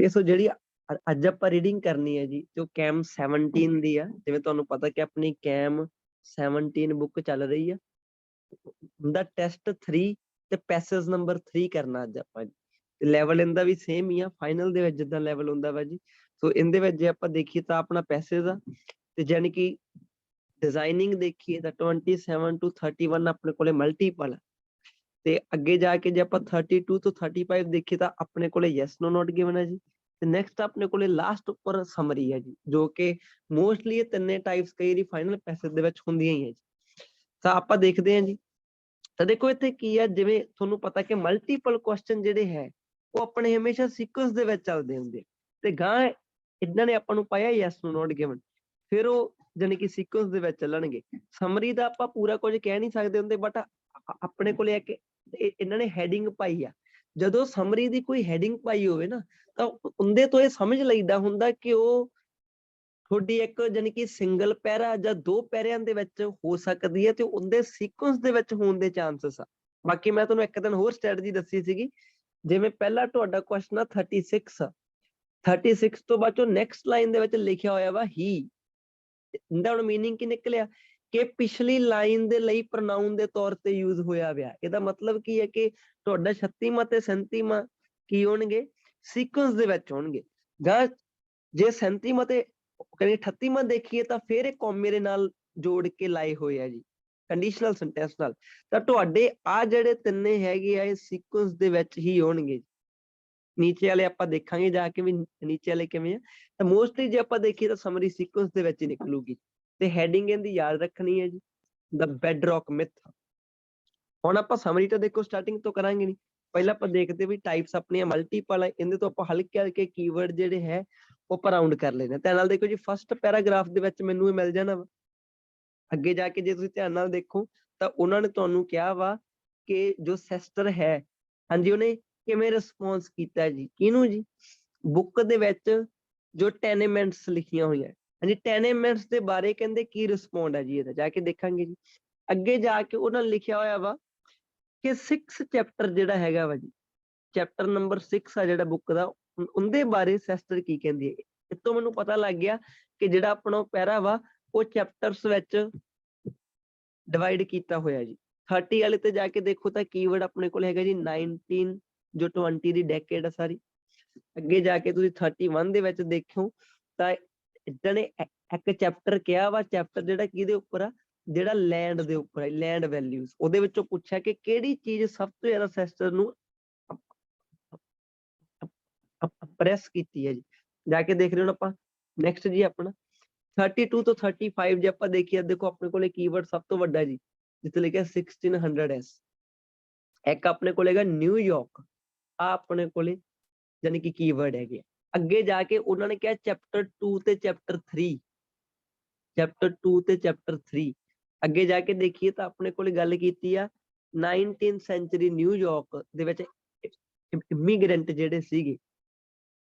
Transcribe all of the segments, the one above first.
Okay so ਜਿਹੜੀ ਅੱਜ ਆਪਾਂ ਰੀਡਿੰਗ ਕਰਨੀ ਹੈ ਜੀ ਜੋ ਕੈਮ 17 ਦੀ ਆ, ਜਿਵੇਂ ਤੁਹਾਨੂੰ ਪਤਾ ਕਿ ਆਪਣੀ ਕੈਮ 17 ਬੁੱਕ ਚੱਲ ਰਹੀ ਆ, ਦਾ ਟੈਸਟ 3 ਤੇ ਪੈਸੇਜ ਨੰਬਰ 3 ਕਰਨਾ ਅੱਜ ਆਪਾਂ ਜੀ। ਲੈਵਲ ਇਹਦਾ ਵੀ ਸੇਮ ਹੀ ਆ, ਫਾਈਨਲ ਦੇ ਵਿੱਚ ਜਿੱਦਾਂ ਲੈਵਲ ਹੁੰਦਾ ਵਾ ਜੀ। ਸੋ ਇਹਦੇ ਵਿੱਚ ਜੇ ਆਪਾਂ ਦੇਖੀਏ ਤਾਂ ਆਪਣਾ ਪੈਸੇਜ ਆ, ਤੇ ਯਾਨੀ ਕਿ ਡਿਜ਼ਾਈਨਿੰਗ ਦੇਖੀਏ ਤਾਂ 27 to 31 ਆਪਣੇ ਕੋਲੇ ਮਲਟੀਪਲ, ਤੇ ਅੱਗੇ ਜਾ ਕੇ ਜੇ ਆਪਾਂ 32 ਤੋਂ 35 ਦੇਖੀਏ ਤਾਂ ਆਪਣੇ ਕੋਲੇ ਯੈਸ ਨੋ ਨੋਟ ਗਿਵਨ ਹੈ ਜੀ। ਤੇ ਨੈਕਸਟ ਆਪਣੇ ਕੋਲੇ ਲਾਸਟ ਉੱਪਰ ਸਮਰੀ ਹੈ ਜੀ, ਜੋ ਕਿ ਮੋਸਟਲੀ ਇਹ ਤਿੰਨੇ ਟਾਈਪਸ ਕਈ ਵਾਰੀ ਫਾਈਨਲ ਪੈਸੇਜ ਦੇ ਵਿੱਚ ਹੁੰਦੀਆਂ ਹੀ ਹੈ ਜੀ। ਤਾਂ ਆਪਾਂ ਦੇਖਦੇ ਹਾਂ ਜੀ। ਤਾਂ ਦੇਖੋ ਇੱਥੇ ਕੀ ਹੈ, ਜਿਵੇਂ ਤੁਹਾਨੂੰ ਪਤਾ ਕਿ ਮਲਟੀਪਲ ਕੁਐਸਚਨ ਜਿਹੜੇ ਹੈ ਉਹ ਆਪਣੇ ਹਮੇਸ਼ਾ ਸੀਕੁਐਂਸ ਦੇ ਵਿੱਚ ਚੱਲਦੇ ਹੁੰਦੇ, ਤੇ ਗਾਂ ਇਹਨਾਂ ਨੇ ਆਪਾਂ ਨੂੰ ਪਾਇਆ ਯੈਸ ਨੋ ਨੋਟ ਗਿਵਨ, ਫਿਰ ਉਹ ਜਾਨੀ ਕਿ ਸੀਕੁਐਂਸ ਦੇ ਵਿੱਚ ਚੱਲਣਗੇ। ਸਮਰੀ ਦਾ ਆਪਾਂ ਪੂਰਾ ਕੁਝ ਕਹਿ ਨਹੀਂ ਸਕਦੇ ਹੁੰਦੇ, ਬਟ ਆਪਣੇ ਕੋਲੇ ਇੱਕ ਇਹਨਾਂ ਨੇ ਹੈਡਿੰਗ ਪਾਈ ਆ। ਜਦੋਂ ਸਮਰੀ ਦੀ ਕੋਈ ਹੈਡਿੰਗ ਪਾਈ ਹੋਵੇ ਨਾ, ਤਾਂ ਉਹਦੇ ਤੋਂ ਇਹ ਸਮਝ ਲਈਦਾ ਹੁੰਦਾ ਕਿ ਉਹ ਤੁਹਾਡੀ ਇੱਕ ਜਾਨੀ ਕਿ ਸਿੰਗਲ ਪੈਰਾ ਜਾਂ 2 ਪੈਰਿਆਂ ਦੇ ਵਿੱਚ ਹੋ ਸਕਦੀ ਹੈ, ਤੇ ਉਹਦੇ ਸੀਕੁਐਂਸ ਦੇ ਵਿੱਚ ਹੋਣ ਦੇ ਚਾਂਸਸ ਆ। ਬਾਕੀ ਮੈਂ ਤੁਹਾਨੂੰ ਇੱਕ ਦਿਨ ਹੋਰ ਸਟ੍ਰੈਟਜੀ ਦੱਸੀ ਸੀਗੀ, ਜਿਵੇਂ ਪਹਿਲਾ ਤੁਹਾਡਾ ਕੁਐਸਚਨ ਆ 36 ਤੋਂ ਬਾਅਦ ਚੋਂ ਨੈਕਸਟ ਲਾਈਨ ਦੇ ਵਿੱਚ ਲਿਖਿਆ ਹੋਇਆ ਵਾ ਹੀ, ਇਹਦਾ ਹੁਣ ਮੀਨਿੰਗ ਕੀ ਨਿਕਲਿਆ ਕਿ ਪਿਛਲੀ ਲਾਈਨ ਦੇ ਲਈ ਪ੍ਰੋਨਾਊਨ ਦੇ ਤੌਰ ਤੇ ਯੂਜ਼ ਹੋਇਆ ਵਿਆ। ਇਹਦਾ ਮਤਲਬ ਕੀ ਹੈ ਕਿ ਤੁਹਾਡਾ 36ਵਾਂ ਤੇ 37ਵਾਂ ਕੀ ਹੋਣਗੇ, ਸੀਕੁਐਂਸ ਦੇ ਵਿੱਚ ਹੋਣਗੇ। ਜਾਂ ਜੇ 37ਵਾਂ ਤੇ ਕਹਿੰਦੇ 38ਵਾਂ ਦੇਖੀਏ ਤਾਂ ਫਿਰ ਇਹ ਕੌਮੇ ਦੇ ਨਾਲ ਜੋੜ ਕੇ ਲਾਏ ਹੋਏ ਆ ਜੀ, ਕੰਡੀਸ਼ਨਲ ਸੈਂਟੈਂਸ ਨਾਲ। ਤਾਂ ਤੁਹਾਡੇ ਆ ਜਿਹੜੇ ਤਿੰਨੇ ਹੈਗੇ ਆ ਇਹ ਸੀਕੁਐਂਸ ਦੇ ਵਿੱਚ ਹੀ ਹੋਣਗੇ। ਨੀਚੇ ਵਾਲੇ ਆਪਾਂ ਦੇਖਾਂਗੇ ਜਾ ਕੇ ਵੀ ਨੀਚੇ ਵਾਲੇ ਕਿਵੇਂ ਆ, ਤਾਂ ਮੋਸਟਲੀ ਜੇ ਆਪਾਂ ਦੇਖੀਏ ਤਾਂ ਸਮਰੀ ਸੀਕੁਐਂਸ ਦੇ ਵਿੱਚ ਹੀ ਨਿਕਲੂਗੀ। ਤੇ ਹੈਡਿੰਗ ਇਹਦੀ ਯਾਦ ਰੱਖਣੀ ਹੈ ਜੀ, ਦਾ ਬੈਡਰੌਕ ਮਿਥ। ਹੁਣ ਆਪਾਂ ਸਮਰੀ ਤਾਂ ਦੇਖੋ ਸਟਾਰਟਿੰਗ ਤੋਂ ਕਰਾਂਗੇ ਨਹੀਂ, ਪਹਿਲਾਂ ਆਪਾਂ ਦੇਖਦੇ ਵੀ ਟਾਈਪਸ ਆਪਣੀਆਂ ਮਲਟੀਪਲ ਹੈ, ਇਹਦੇ ਤੋਂ ਆਪਾਂ ਹਲਕੇ ਹਲਕੇ ਕੀਵਰਡ ਜਿਹੜੇ ਹੈ ਉਹ ਰਾਉਂਡ ਕਰ ਲੈਣੇ। ਧਿਆਨ ਨਾਲ ਦੇਖੋ ਜੀ, ਫਸਟ ਪੈਰਾਗ੍ਰਾਫ ਦੇ ਵਿੱਚ ਮੈਨੂੰ ਇਹ ਮਿਲ ਜਾਣਾ ਵਾ। ਅੱਗੇ ਜਾ ਕੇ ਜੇ ਤੁਸੀਂ ਧਿਆਨ ਨਾਲ ਦੇਖੋ ਤਾਂ ਉਹਨਾਂ ਨੇ ਤੁਹਾਨੂੰ ਕਿਹਾ ਵਾ ਕਿ ਜੋ ਸਿਸਟਰ ਹੈ, ਹਾਂਜੀ, ਉਹਨੇ ਕਿਵੇਂ ਰਿਸਪੌਂਸ ਕੀਤਾ ਜੀ, ਕਿਹਨੂੰ ਜੀ, ਬੁੱਕ ਦੇ ਵਿੱਚ ਜੋ ਟੈਨੇਮੈਂਟਸ ਲਿਖੀਆਂ ਹੋਈਆਂ, ਹਾਂਜੀ, ਟੈਨੇਮੈਂਟਸ ਦੇ ਬਾਰੇ ਕਹਿੰਦੇ ਕੀ ਰਿਸਪੌਂਡ ਹੈ ਜੀ, ਇਹਦਾ ਜਾ ਕੇ ਦੇਖਾਂਗੇ ਜੀ। ਅੱਗੇ ਜਾ ਕੇ ਉਹਨਾਂ ਨੇ ਲਿਖਿਆ ਹੋਇਆ ਵਾ ਕਿ 6 ਚੈਪਟਰ ਜਿਹੜਾ ਹੈਗਾ ਵਾ ਜੀ, ਚੈਪਟਰ ਨੰਬਰ 6 ਆ ਜਿਹੜਾ ਬੁੱਕ ਦਾ, ਉਹਦੇ ਬਾਰੇ ਸਿਸਟਰ ਕੀ ਕਹਿੰਦੀ ਹੈ। ਇਤੋਂ ਮੈਨੂੰ ਪਤਾ ਲੱਗ ਗਿਆ ਕਿ ਜਿਹੜਾ ਆਪਣਾ ਪੈਰਾ ਵਾ ਉਹ ਚੈਪਟਰਸ ਵਿੱਚ ਡਿਵਾਈਡ ਕੀਤਾ ਹੋਇਆ ਜੀ। 30 ਵਾਲੇ ਤੇ ਜਾ ਕੇ ਦੇਖੋ ਤਾਂ ਕੀਵਰਡ ਆਪਣੇ ਕੋਲ ਹੈਗਾ ਜੀ 19 ਜੋ 20 ਦੀ ਡੈਕੇਡ ਆ ਸਾਰੀ। ਅੱਗੇ ਜਾ ਕੇ ਤੁਸੀਂ 31 ਦੇ ਵਿੱਚ ਦੇਖੋ ਤਾਂ ਇਦਾਂ ਨੇ ਇੱਕ ਚੈਪਟਰ ਕਿਹਾ ਵਾ, ਚੈਪਟਰ ਜਿਹੜਾ ਕਿਹਦੇ ਉੱਪਰ ਆ, ਜਿਹੜਾ ਲੈਂਡ ਦੇ ਉੱਪਰ ਹੈ, ਲੈਂਡ ਵੈਲਿਊਜ਼। ਉਹਦੇ ਵਿੱਚੋਂ ਪੁੱਛਿਆ ਕਿ ਕਿਹੜੀ ਚੀਜ਼ ਸਭ ਤੋਂ ਜ਼ਿਆਦਾ ਸਿਸਟਰ ਨੂੰ ਪ੍ਰੈਸ ਕੀਤੀ ਹੈ ਜੀ। ਜਾ ਕੇ ਦੇਖ ਰਹੇ ਹੋ ਆਪਾਂ ਨੈਕਸਟ ਜੀ ਆਪਣਾ 32 ਤੋਂ 35 ਜੇ ਆਪਾਂ ਦੇਖੀਏ, ਦੇਖੋ ਆਪਣੇ ਕੋਲੇ ਕੀਵਰਡ ਸਭ ਤੋਂ ਵੱਡਾ ਜੀ, ਜਿੱਥੇ ਲਿਖਿਆ 1600s। ਇੱਕ ਆਪਣੇ ਕੋਲ ਹੈਗਾ ਨਿਊਯਾਰਕ, ਆ ਆਪਣੇ ਕੋਲੇ ਯਾਨੀ ਕਿ ਕੀਵਰਡ ਹੈਗੇ। ਅੱਗੇ ਜਾ ਕੇ ਉਹਨਾਂ ਨੇ ਕਿਹਾ ਚੈਪਟਰ 2 ਤੇ ਚੈਪਟਰ 3, ਚੈਪਟਰ 2 ਤੇ ਚੈਪਟਰ 3। ਅੱਗੇ ਜਾ ਕੇ ਦੇਖੀਏ ਤਾਂ ਆਪਣੇ ਕੋਲੇ ਗੱਲ ਕੀਤੀ ਆ 19th ਸੈਂਚੁਰੀ ਨਿਊਯਾਰਕ ਦੇ ਵਿੱਚ ਇਮੀਗ੍ਰੈਂਟ ਜਿਹੜੇ ਸੀਗੇ।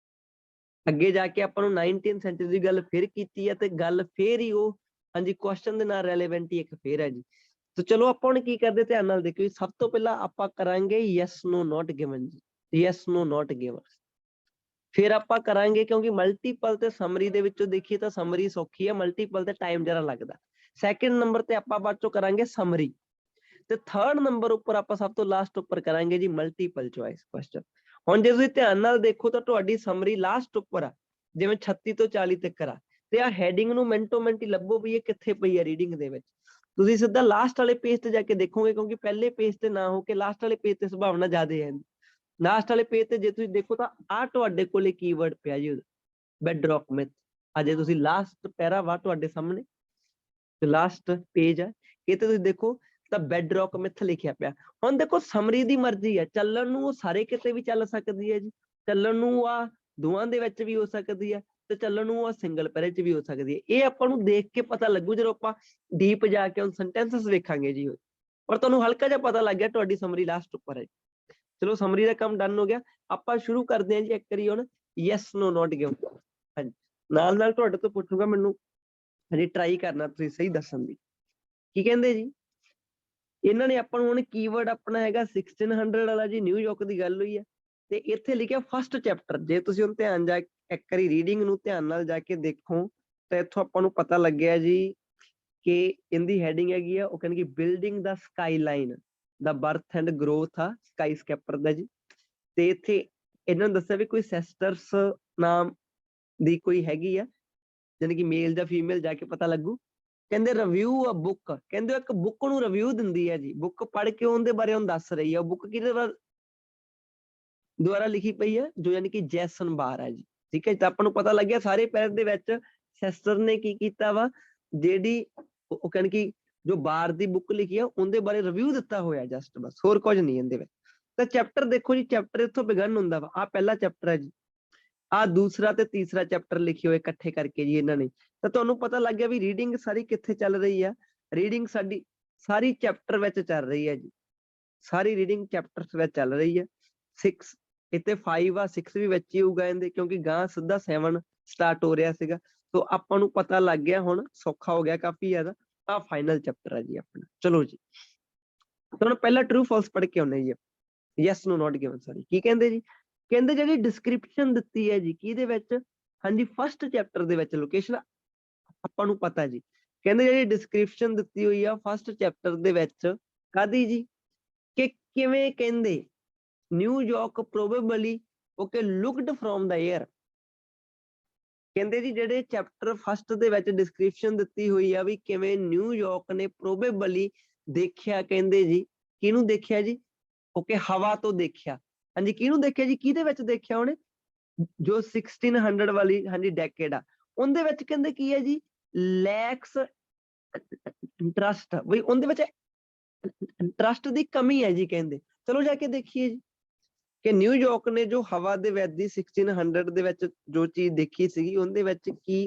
ਅੱਗੇ ਜਾ ਕੇ ਆਪਾਂ ਨੂੰ 19th ਸੈਂਚੁਰੀ ਦੀ ਗੱਲ ਫਿਰ ਕੀਤੀ ਹੈ, ਤੇ ਗੱਲ ਫੇਰ ਹੀ ਉਹ, ਹਾਂਜੀ, ਕੁਐਸਚਨ ਦੇ ਨਾਲ ਰੈਲੇਵੈਂਟ ਹੀ ਇੱਕ ਫੇਰ ਹੈ ਜੀ। ਤਾਂ ਚਲੋ ਆਪਾਂ ਹੁਣ ਕੀ ਕਰਦੇ, ਧਿਆਨ ਨਾਲ ਦੇਖਿਓ। ਸਭ ਤੋਂ ਪਹਿਲਾਂ ਆਪਾਂ ਕਰਾਂਗੇ ਯੈਸ ਨੋ ਨੋਟ ਗਿਵਨ ਜੀ, ਯੈਸ ਨੋ ਨੋਟ ਗਿਵਨ। ਫਿਰ ਆਪਾਂ ਕਰਾਂਗੇ, ਕਿਉਂਕਿ ਮਲਟੀਪਲ ਤੇ ਸਮਰੀ ਦੇ ਵਿੱਚੋਂ ਦੇਖੀਏ ਤਾਂ ਸਮਰੀ ਸੌਖੀ ਹੈ, ਮਲਟੀਪਲ ਤੇ ਟਾਈਮ ਜ਼ਿਆਦਾ ਲੱਗਦਾ। ਸੈਕਿੰਡ ਨੰਬਰ ਤੇ ਆਪਾਂ ਬਾਅਦ ਚੋਂ ਕਰਾਂਗੇ ਸਮਰੀ, ਤੇ ਥਰਡ ਨੰਬਰ ਉੱਪਰ ਆਪਾਂ ਸਭ ਤੋਂ ਲਾਸਟ ਉੱਪਰ ਕਰਾਂਗੇ ਜੀ ਮਲਟੀਪਲ ਚੁਆਇਸ ਕੁਐਸਚਨ। ਹੁਣ ਜੇ ਤੁਸੀਂ ਧਿਆਨ ਨਾਲ ਦੇਖੋ ਤਾਂ ਤੁਹਾਡੀ ਸਮਰੀ ਲਾਸਟ ਉੱਪਰ ਆ, ਜਿਵੇਂ 36 ਤੋਂ 40 ਤੱਕ ਆ, ਤੇ ਆ ਹੈਡਿੰਗ ਨੂੰ ਮਿੰਟੋ ਮਿੰਟ ਹੀ ਲੱਭੋ ਵੀ ਇਹ ਕਿੱਥੇ ਪਈ ਹੈ ਰੀਡਿੰਗ ਦੇ ਵਿੱਚ। ਤੁਸੀਂ ਸਿੱਧਾ ਲਾਸਟ ਵਾਲੇ ਪੇਜ ਤੇ ਜਾ ਕੇ ਦੇਖੋਗੇ, ਕਿਉਂਕਿ ਪਹਿਲੇ ਪੇਜ ਤੇ ਨਾ ਹੋ ਕੇ ਲਾਸਟ ਵਾਲੇ ਪੇਜ ਤੇ ਸੰਭਾਵਨਾ ਜ਼ਿਆਦਾ ਹੈ। ਲਾਸਟ ਵਾਲੇ ਪੇਜ ਤੇ ਜੇ ਤੁਸੀਂ ਦੇਖੋ ਤਾਂ ਆ ਤੁਹਾਡੇ ਕੋਲੇ ਕੀਵਰਡ ਪਿਆ ਜੀ, ਬੈਡਰੌਕ ਮਿਥ। ਅਜੇ ਤੁਸੀਂ ਲਾਸਟ ਪੈਰਾ ਵਾ ਤੁਹਾਡੇ ਸਾਹਮਣੇ, ਲਾਸਟ ਪੇਜ ਆ, ਇਹ ਤੇ ਤੁਸੀਂ ਦੇਖੋ ਤਾਂ ਬੈਡਰੌਕ ਮਿਥ ਲਿਖਿਆ ਪਿਆ। ਹੁਣ ਦੇਖੋ ਸਮਰੀ ਦੀ ਮਰਜ਼ੀ ਹੈ, ਚੱਲਣ ਨੂੰ ਉਹ ਸਾਰੇ ਕਿਤੇ ਵੀ ਚੱਲ ਸਕਦੀ ਹੈ ਜੀ, ਚੱਲਣ ਨੂੰ ਆ ਦੋਵਾਂ ਦੇ ਵਿੱਚ ਵੀ ਹੋ ਸਕਦੀ ਹੈ, ਤੇ ਚੱਲਣ ਨੂੰ ਆ ਸਿੰਗਲ ਪੈਰੇ 'ਚ ਵੀ ਹੋ ਸਕਦੀ ਹੈ। ਇਹ ਆਪਾਂ ਨੂੰ ਦੇਖ ਕੇ ਪਤਾ ਲੱਗੂ ਜਦੋਂ ਆਪਾਂ ਡੀਪ ਜਾ ਕੇ ਹੁਣ ਸੈਂਟੈਂਸਸ ਵੇਖਾਂਗੇ ਜੀ। ਪਰ ਤੁਹਾਨੂੰ ਹਲਕਾ ਜਿਹਾ ਪਤਾ ਲੱਗ ਗਿਆ ਤੁਹਾਡੀ ਸਮਰੀ ਲਾਸਟ ਉੱਪਰ ਹੈ। ਚਲੋ ਸਮਰੀ ਦਾ ਕੰਮ ਡਨ ਹੋ ਗਿਆ। ਆਪਾਂ ਸ਼ੁਰੂ ਕਰਦੇ ਹਾਂ ਜੀ ਇੱਕ ਵਾਰੀ ਹੁਣ ਯੈਸ ਨੋ ਨੋਟ ਗਿਵਨ। ਹਾਂਜੀ, ਨਾਲ ਨਾਲ ਤੁਹਾਡੇ ਤੋਂ ਪੁੱਛੂਗਾ, ਮੈਨੂੰ ਹਜੇ ਟਰਾਈ ਕਰਨਾ ਤੁਸੀਂ ਸਹੀ ਦੱਸਣ ਦੀ। ਕੀ ਕਹਿੰਦੇ ਜੀ, ਇਹਨਾਂ ਨੇ ਆਪਾਂ ਨੂੰ ਹੁਣ ਕੀਵਰਡ ਆਪਣਾ ਹੈਗਾ 1600 ਵਾਲਾ ਜੀ, ਨਿਊਯਾਰਕ ਦੀ ਗੱਲ ਹੋਈ ਹੈ। ਤੇ ਇੱਥੇ ਲਿਖਿਆ ਫਸਟ ਚੈਪਟਰ। ਜੇ ਤੁਸੀਂ ਹੁਣ ਧਿਆਨ ਜਾ ਇੱਕ ਵਾਰੀ ਰੀਡਿੰਗ ਨੂੰ ਧਿਆਨ ਨਾਲ ਜਾ ਕੇ ਦੇਖੋ ਤਾਂ ਇੱਥੋਂ ਆਪਾਂ ਨੂੰ ਪਤਾ ਲੱਗਿਆ ਜੀ ਕਿ ਇਹਦੀ ਹੈਡਿੰਗ ਹੈਗੀ ਆ, ਉਹ ਕਹਿੰਦੇ ਕਿ building the sky line the birth and growth ਆ ਸਕਾਈ ਸਕੈਪਰ ਦਾ ਜੀ। ਤੇ ਇੱਥੇ ਇਹਨਾਂ ਨੇ ਦੱਸਿਆ ਵੀ ਕੋਈ ਸੈਸਟਰਸ ਨਾਮ ਦੀ ਕੋਈ ਹੈਗੀ ਆ, ਜਾਣੀ ਕਿ ਮੇਲ ਜਾਂ ਫੀਮੇਲ, ਜਾ ਕੇ ਪਤਾ ਲੱਗੂ। ਕਹਿੰਦੇ ਰਿਵਿਊ ਅ ਬੁੱਕ, ਕਹਿੰਦੇ ਇੱਕ ਬੁੱਕ ਨੂੰ ਰਿਵਿਊ ਦਿੰਦੀ ਹੈ ਜੀ, ਬੁੱਕ ਪੜ੍ਹ ਕੇ ਉਹਦੇ ਬਾਰੇ ਉਹਨੂੰ ਦੱਸ ਰਹੀ ਹੈ। ਉਹ ਬੁੱਕ ਕਿਹਦੇ ਦੁਆਰਾ ਲਿਖੀ ਪਈ ਹੈ, ਜੋ ਯਾਨੀ ਕਿ ਜੈਸਨ ਬਾਰ ਹੈ ਜੀ। ਠੀਕ ਹੈ, ਤਾਂ ਆਪਾਂ ਨੂੰ ਪਤਾ ਲੱਗਿਆ ਸਾਰੇ ਪੈਰ ਦੇ ਵਿੱਚ ਸੈਸਟਰ ਨੇ ਕੀ ਕੀਤਾ ਵਾ, ਜਿਹੜੀ ਉਹ ਕਹਿੰਦੇ ਕਿ ਜੋ ਬਾਰ ਦੀ ਬੁੱਕ ਲਿਖੀ ਆ ਉਹਦੇ ਬਾਰੇ ਰਿਵਿਊ ਦਿੱਤਾ ਹੋਇਆ ਜਸਟ, ਬਸ ਹੋਰ ਕੁਝ ਨਹੀਂ ਇਹਦੇ ਵਿੱਚ। ਤਾਂ ਚੈਪਟਰ ਦੇਖੋ ਜੀ, ਚੈਪਟਰ ਇੱਥੋਂ ਬਿਗਨ ਹੁੰਦਾ ਵਾ। ਆਹ ਪਹਿਲਾ ਚੈਪਟਰ ਹੈ ਜੀ, ਆਹ ਦੂਸਰਾ ਤੇ ਤੀਸਰਾ ਚੈਪਟਰ ਲਿਖੇ ਹੋਏ ਇਕੱਠੇ ਕਰਕੇ ਜੀ ਇਹਨਾਂ ਨੇ। ਤਾਂ ਤੁਹਾਨੂੰ ਪਤਾ ਲੱਗ ਗਿਆ ਵੀ ਰੀਡਿੰਗ ਸਾਰੀ ਕਿੱਥੇ ਚੱਲ ਰਹੀ ਆ। ਰੀਡਿੰਗ ਸਾਡੀ ਸਾਰੀ ਚੈਪਟਰ ਵਿੱਚ ਚੱਲ ਰਹੀ ਹੈ ਜੀ, ਸਾਰੀ ਰੀਡਿੰਗ ਚੈਪਟਰਸ ਵਿੱਚ ਚੱਲ ਰਹੀ ਹੈ। 6 ਇੱਥੇ 5 ਆ, 6 ਵੀ ਵਿੱਚ ਹੀ ਹੋਊਗਾ ਇਹਦੇ, ਕਿਉਂਕਿ ਗਾਂ ਸਿੱਧਾ 7 ਸਟਾਰਟ ਹੋ ਰਿਹਾ ਸੀਗਾ। ਸੋ ਆਪਾਂ ਨੂੰ ਪਤਾ ਲੱਗ ਗਿਆ, ਹੁਣ ਸੌਖਾ ਹੋ ਗਿਆ ਕਾਫੀ ਜ਼ਿਆਦਾ। ਆਹ ਫਾਈਨਲ ਚੈਪਟਰ ਹੈ ਜੀ ਆਪਣਾ। ਚਲੋ ਜੀ, ਤੁਹਾਨੂੰ ਪਹਿਲਾਂ ਟਰੂ ਫਾਲਸ ਪੜ੍ਹ ਕੇ ਆਉਂਦੇ ਜੀ। ਯੈਸ ਨੋ ਨਾਟ ਗਿਵਨ, ਸੌਰੀ। ਕੀ ਕਹਿੰਦੇ ਜੀ, ਕਹਿੰਦੇ ਜਿਹੜੀ ਡਿਸਕ੍ਰਿਪਸ਼ਨ ਦਿੱਤੀ ਹੈ ਜੀ ਕਿਹਦੇ ਵਿੱਚ, ਹਾਂਜੀ ਫਸਟ ਚੈਪਟਰ ਦੇ ਵਿੱਚ। ਲੋਕੇਸ਼ਨ ਆਪਾਂ ਨੂੰ ਪਤਾ ਜੀ, ਕਹਿੰਦੇ ਜਿਹੜੀ ਡਿਸਕ੍ਰਿਪਸ਼ਨ ਦਿੱਤੀ ਹੋਈ ਆ ਫਸਟ ਚੈਪਟਰ ਦੇ ਵਿੱਚ ਕਾਦੀ ਜੀ, ਕਿ ਕਿਵੇਂ ਕਹਿੰਦੇ New York probably okay looked from the air. ਕਹਿੰਦੇ ਜੀ ਜਿਹੜੇ ਚੈਪਟਰ ਫਸਟ ਦੇ ਵਿੱਚ ਡਿਸਕ੍ਰਿਪਸ਼ਨ ਦਿੱਤੀ ਹੋਈ ਆ ਵੀ ਕਿਵੇਂ ਨਿਊਯਾਰਕ ਨੇ ਪ੍ਰੋਬੇਬਲੀ ਦੇਖਿਆ, ਕਹਿੰਦੇ ਜੀ ਕਿਹਨੂੰ ਦੇਖਿਆ ਜੀ, ਓਕੇ ਹਵਾ ਤੋਂ ਦੇਖਿਆ। ਹਾਂਜੀ ਕਿਹਨੂੰ ਦੇਖਿਆ ਜੀ, ਕਿਹਦੇ ਵਿੱਚ ਦੇਖਿਆ ਉਹਨੇ, ਜੋ 1600 ਵਾਲੀ ਹਾਂਜੀ ਡੈਕੇਡ ਆ, ਉਹਦੇ ਵਿੱਚ ਕਹਿੰਦੇ ਕੀ ਹੈ ਜੀ, ਲੈਕਸ ਟਰਸਟ, ਬਈ ਉਹਦੇ ਵਿੱਚ ਟਰਸਟ ਦੀ ਕਮੀ ਹੈ ਜੀ। ਕਹਿੰਦੇ ਚਲੋ ਜਾ ਕੇ ਦੇਖੀਏ ਜੀ ਕਿ ਨਿਊਯਾਰਕ ਨੇ ਜੋ ਹਵਾ ਦੇ ਵਿੱਚ ਦੀ 1600 ਦੇ ਵਿੱਚ ਜੋ ਚੀਜ਼ ਦੇਖੀ ਸੀਗੀ, ਉਹਦੇ ਵਿੱਚ ਕੀ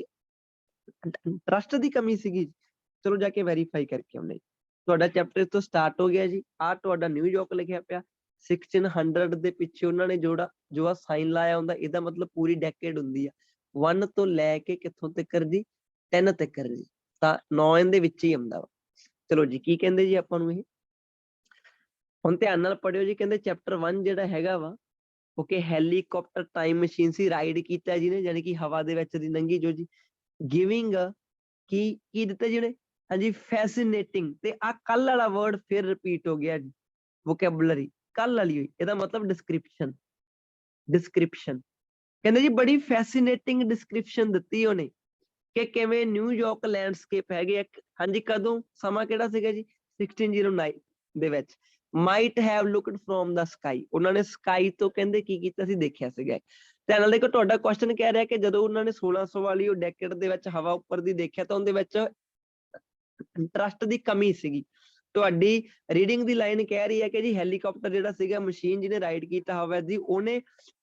ਟਰਸਟ ਦੀ ਕਮੀ ਸੀਗੀ। ਚਲੋ ਜਾ ਕੇ ਵੈਰੀਫਾਈ ਕਰਕੇ ਆਉਂਦੇ। ਤੁਹਾਡਾ ਚੈਪਟਰ ਤੋਂ ਸਟਾਰਟ ਹੋ ਗਿਆ ਜੀ। ਆਹ ਤੁਹਾਡਾ ਨਿਊਯਾਰਕ ਲਿਖਿਆ ਪਿਆ, 1600 ਦੇ ਪਿੱਛੇ ਉਹਨਾਂ ਨੇ ਜੋ ਆ ਸਾਈਨ ਲਾਇਆ ਹੁੰਦਾ, ਇਹਦਾ ਮਤਲਬ ਪੂਰੀ ਡੈਕੇਡ ਹੁੰਦੀ ਆ। 1 ਤੋਂ ਲੈ ਕੇ ਕਿੱਥੋਂ ਤੱਕ ਜੀ, 10 ਤੱਕ ਜੀ, ਤਾਂ 9 ਇਹਦੇ ਵਿੱਚ ਹੀ ਆਉਂਦਾ ਵਾ। ਚਲੋ ਜੀ, ਕੀ ਕਹਿੰਦੇ ਜੀ ਆਪਾਂ ਨੂੰ ਇਹ, ਹੁਣ ਧਿਆਨ ਨਾਲ ਪੜਿਓ ਜੀ। ਕਹਿੰਦੇ ਚੈਪਟਰ 1 ਜਿਹੜਾ ਹੈਗਾ ਵਾ, ਓਕੇ ਹੈਲੀਕਾਪਟਰ ਟਾਈਮ ਮਸ਼ੀਨ ਸੀ, ਰਾਈਡ ਕੀਤਾ ਜਿਹਨੇ, ਯਾਨੀ ਕਿ ਹਵਾ ਦੇ ਵਿੱਚ ਦੀ ਲੰਘੀ ਜੋ ਜੀ। ਗਿਵਿੰਗ ਕੀ ਦਿੱਤਾ ਜੀ ਉਹਨੇ, ਹਾਂਜੀ ਫੈਸੀਨੇਟਿੰਗ। ਤੇ ਆ ਕੱਲ ਵਾਲਾ ਵਰਡ ਫਿਰ ਰਿਪੀਟ ਹੋ ਗਿਆ, ਵੋਕੈਬਲਰੀ ਕੱਲ ਵਾਲੀ ਹੋਈ, ਇਹਦਾ ਮਤਲਬ ਡਿਸਕ੍ਰਿਪਸ਼ਨ। ਡਿਸਕ੍ਰਿਪਸ਼ਨ ਕਹਿੰਦੇ ਜੀ ਬੜੀ ਫੈਸੀਨੇਟਿੰਗ ਡਿਸਕ੍ਰਿਪਸ਼ਨ ਦਿੱਤੀ ਉਹਨੇ ਕਿ ਕਿਵੇਂ ਨਿਊਯਾਰਕ ਲੈਂਡਸਕੇਪ ਹੈਗੇ। ਹਾਂਜੀ ਕਦੋਂ, ਸਮਾਂ ਕਿਹੜਾ ਸੀਗਾ ਜੀ, 1609 ਦੇ ਵਿੱਚ। Might have looked from the sky, ਉਹਨਾਂ ਨੇ ਸਕਾਈ ਤੋਂ ਕਹਿੰਦੇ ਕੀ ਕੀਤਾ ਸੀ, ਦੇਖਿਆ ਸੀਗਾ। ਧਿਆਨ ਨਾਲ ਦੇਖੋ, ਤੁਹਾਡਾ ਕੁਐਸਚਨ ਕਹਿ ਰਿਹਾ ਕਿ ਜਦੋਂ ਉਹਨਾਂ ਨੇ 1600 ਵਾਲੀ ਉਹ ਡੈਕੇਡ ਦੇ ਵਿੱਚ ਹਵਾ ਉੱਪਰ ਦੀ ਦੇਖਿਆ ਤਾਂ ਉਹਦੇ ਵਿੱਚ ਟਰਸਟ ਦੀ ਕਮੀ ਸੀਗੀ। ਤੁਹਾਡੀ ਰੀਡਿੰਗ ਦੀ ਲਾਈਨ ਕਹਿ ਰਹੀ ਹੈ ਕਿ ਜੀ ਹੈਲੀਕਾਪਟਰ ਜਿਹੜਾ ਸੀਗਾ, ਮਸ਼ੀਨ ਜਿਹਨੇ ਰਾਈਡ ਕੀਤਾ ਹਵਾ ਦੀ, ਉਹਨੇ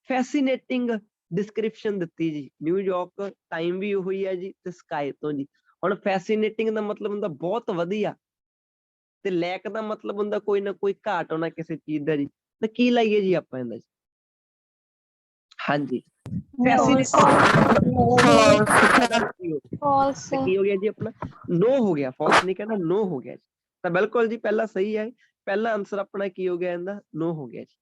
ਫੈਸੀਨੇਟਿੰਗ ਡਿਸਕ੍ਰਿਪਸ਼ਨ ਦਿੱਤੀ ਜੀ। ਨਿਊਯਾਰਕ ਟਾਈਮ ਵੀ ਉਹੀ ਹੈ ਜੀ, ਤੇ ਸਕਾਈ ਤੋਂ ਜੀ। ਹੁਣ ਫੈਸੀਨੇਟਿੰਗ ਦਾ ਮਤਲਬ ਹੁੰਦਾ ਬਹੁਤ ਵਧੀਆ, ਤੇ ਲੈਕ ਦਾ ਮਤਲਬ ਹੁੰਦਾ ਕੋਈ ਨਾ ਕੋਈ ਘਾਟ ਹੋਣਾ ਕਿਸੇ ਚੀਜ਼ ਦਾ ਜੀ। ਤਾਂ ਕੀ ਲਾਈਏ ਜੀ ਆਪਾਂ ਇਹਦਾ ਜੀ, ਹਾਂਜੀ ਫਾਲਸ ਕੀ ਹੋ ਗਿਆ ਜੀ ਆਪਣਾ, ਨੋ ਹੋ ਗਿਆ। ਫਾਲਸ ਨਹੀਂ ਕਹਿੰਦਾ, ਨੋ ਹੋ ਗਿਆ ਜੀ। ਤਾਂ ਬਿਲਕੁਲ ਜੀ ਪਹਿਲਾ ਸਹੀ ਹੈ, ਪਹਿਲਾ ਆਨਸਰ ਆਪਣਾ ਕੀ ਹੋ ਗਿਆ ਇਹਦਾ, ਨੋ ਹੋ ਗਿਆ ਜੀ।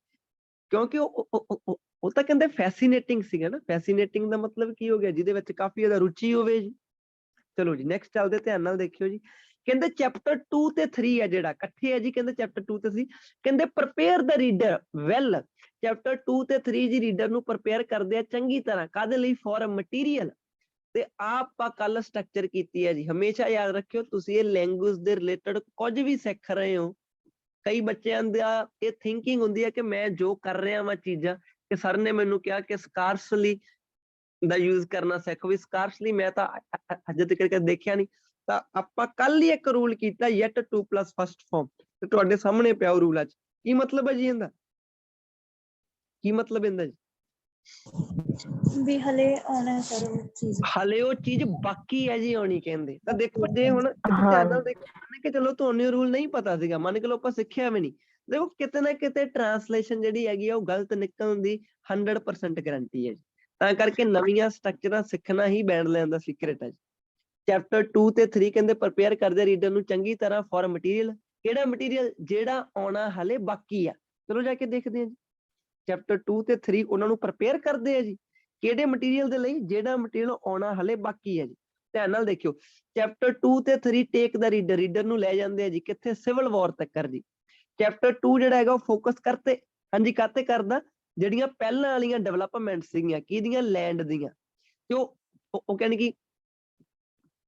ਕਿਉਂਕਿ ਉਹ ਤਾਂ ਕਹਿੰਦੇ ਫੈਸੀਨੇਟਿੰਗ ਸੀਗਾ ਨਾ, ਫੈਸੀਨੇਟਿੰਗ ਦਾ ਮਤਲਬ ਕੀ ਹੋ ਗਿਆ, ਜਿਹਦੇ ਵਿੱਚ ਕਾਫੀ ਜ਼ਿਆਦਾ ਰੁਚੀ ਹੋਵੇ ਜੀ। ਚਲੋ ਜੀ ਨੈਕਸਟ ਚੱਲਦੇ, ਧਿਆਨ ਨਾਲ ਦੇਖਿਓ ਜੀ। ਕਹਿੰਦੇ ਚੈਪਟਰ 2 ਤੇ 3 ਹੈ ਜਿਹੜਾ ਇਕੱਠੇ ਹੈ ਜੀ। ਕਹਿੰਦੇ ਚੈਪਟਰ 2 ਤੇ 3 ਕਹਿੰਦੇ ਪ੍ਰਪੇਅਰ ਦਾ ਰੀਡਰ ਵੈਲ। ਚੈਪਟਰ 2 ਤੇ 3 ਜੀ ਰੀਡਰ ਨੂੰ ਪ੍ਰਪੇਅਰ ਕਰਦੇ ਆ ਚੰਗੀ ਤਰ੍ਹਾਂ, ਕਾਹਦੇ ਲਈ, ਫॉर ਮਟੀਰੀਅਲ। ਤੇ ਆਪਾਂ ਕੱਲ ਸਟਰਕਚਰ ਕੀਤੀ ਹੈ ਜੀ। ਹਮੇਸ਼ਾ ਯਾਦ ਰੱਖਿਓ, ਤੁਸੀਂ ਇਹ ਲੈਂਗੁਏਜ ਦੇ ਰਿਲੇਟਡ ਕੁਝ ਵੀ ਸਿੱਖ ਰਹੇ ਹੋ, ਕਈ ਬੱਚਿਆਂ ਦਾ ਇਹ ਥਿੰਕਿੰਗ ਹੁੰਦੀ ਹੈ ਕਿ ਮੈਂ ਜੋ ਕਰ ਰਿਹਾ ਵਾਂ ਚੀਜ਼ਾਂ, ਕਿ ਸਰ ਨੇ ਮੈਨੂੰ ਕਿਹਾ ਕਿ ਸਕਾਰਸਲੀ ਦਾ ਯੂਜ਼ ਕਰਨਾ ਸਿੱਖ, ਵੀ ਸਕਾਰਸਲੀ ਮੈਂ ਤਾਂ ਅੱਜ ਤੱਕ ਦੇਖਿਆ ਨਹੀਂ। ਤਾਂ ਆਪਾਂ ਕੱਲ ਹੀ ਇੱਕ ਰੂਲ ਕੀਤਾ, ਯੈਟ 2 ਪਲੱਸ ਫਸਟ ਫਾਰਮ, ਤੇ ਤੁਹਾਡੇ ਸਾਹਮਣੇ ਪਿਆ ਉਹ ਰੂਲ। ਅੱਜ ਕੀ ਮਤਲਬ ਹੈ ਜੀ ਇਹਦਾ, ਕੀ ਮਤਲਬ ਇਹਦਾ ਜੀ, ਵੀ ਹਲੇ ਆਉਣਾ ਸਰ ਉਹ ਚੀਜ਼, ਹਲੇ ਉਹ ਚੀਜ਼ ਬਾਕੀ ਹੈ ਜੀ ਆਉਣੀ ਕਹਿੰਦੇ। ਤਾਂ ਦੇਖੋ ਜੇ ਹੁਣ ਧਿਆਨ ਨਾਲ ਦੇਖੋ, ਮੰਨ ਕੇ ਚਲੋ ਤੁਹਾਨੂੰ ਰੂਲ ਨਹੀਂ ਪਤਾ ਸੀਗਾ, ਮੰਨ ਕੇ ਲਓ ਆਪਾਂ ਸਿੱਖਿਆ ਵੀ ਨਹੀਂ, ਦੇਖੋ ਕਿਤੇ ਨਾ ਕਿਤੇ ਟ੍ਰਾਂਸਲੇਸ਼ਨ ਜਿਹੜੀ ਹੈਗੀ ਆ ਉਹ ਗਲਤ ਨਿਕਲਣ ਦੀ 100% ਗਰੰਟੀ ਹੈ ਜੀ। ਤਾਂ ਕਰਕੇ ਨਵੀਆਂ ਸਟਰਕਚਰਾਂ ਸਿੱਖਣਾ ਹੀ ਬੈਂਡ ਲੈਣ ਦਾ ਸੀਕ੍ਰੇਟ ਹੈ ਜੀ। ਚੈਪਟਰ 2 ਤੇ 3 ਕਹਿੰਦੇ ਪ੍ਰਪੇਅਰ ਕਰਦੇ ਰੀਡਰ ਨੂੰ ਚੰਗੀ ਤਰ੍ਹਾਂ ਫॉर ਮਟੀਰੀਅਲ। ਕਿਹੜਾ ਮਟੀਰੀਅਲ, ਜਿਹੜਾ ਆਉਣਾ ਹਲੇ ਬਾਕੀ ਆ। ਚਲੋ ਜਾ ਕੇ ਦੇਖਦੇ ਹਾਂ ਜੀ। ਚੈਪਟਰ 2 ਤੇ 3 ਉਹਨਾਂ ਨੂੰ ਪ੍ਰਪੇਅਰ ਕਰਦੇ ਆ ਜੀ ਕਿਹੜੇ ਮਟੀਰੀਅਲ ਦੇ ਲਈ, ਜਿਹੜਾ ਮਟੀਰੀਅਲ ਆਉਣਾ ਹਲੇ ਬਾਕੀ ਹੈ ਜੀ। ਧਿਆਨ ਨਾਲ ਦੇਖਿਓ, ਚੈਪਟਰ 2 ਤੇ 3 ਟੇਕ ਦਾ ਰੀਡਰ, ਰੀਡਰ ਨੂੰ ਲੈ ਜਾਂਦੇ ਆ ਜੀ ਕਿੱਥੇ, ਸਿਵਲ ਵਾਰ ਤੱਕ ਜੀ। ਚੈਪਟਰ 2 ਜਿਹੜਾ ਹੈਗਾ ਉਹ ਫੋਕਸ ਕਰਤੇ, ਹਾਂਜੀ ਕਾਤੇ ਕਰਦਾ, ਜਿਹੜੀਆਂ ਪਹਿਲਾਂ ਵਾਲੀਆਂ ਡਿਵੈਲਪਮੈਂਟ ਸੀਗੀਆਂ ਕਿਹਦੀਆਂ, ਲੈਂਡ ਦੀਆਂ, ਤੇ ਉਹ ਕਹਿੰਦੇ ਕਿ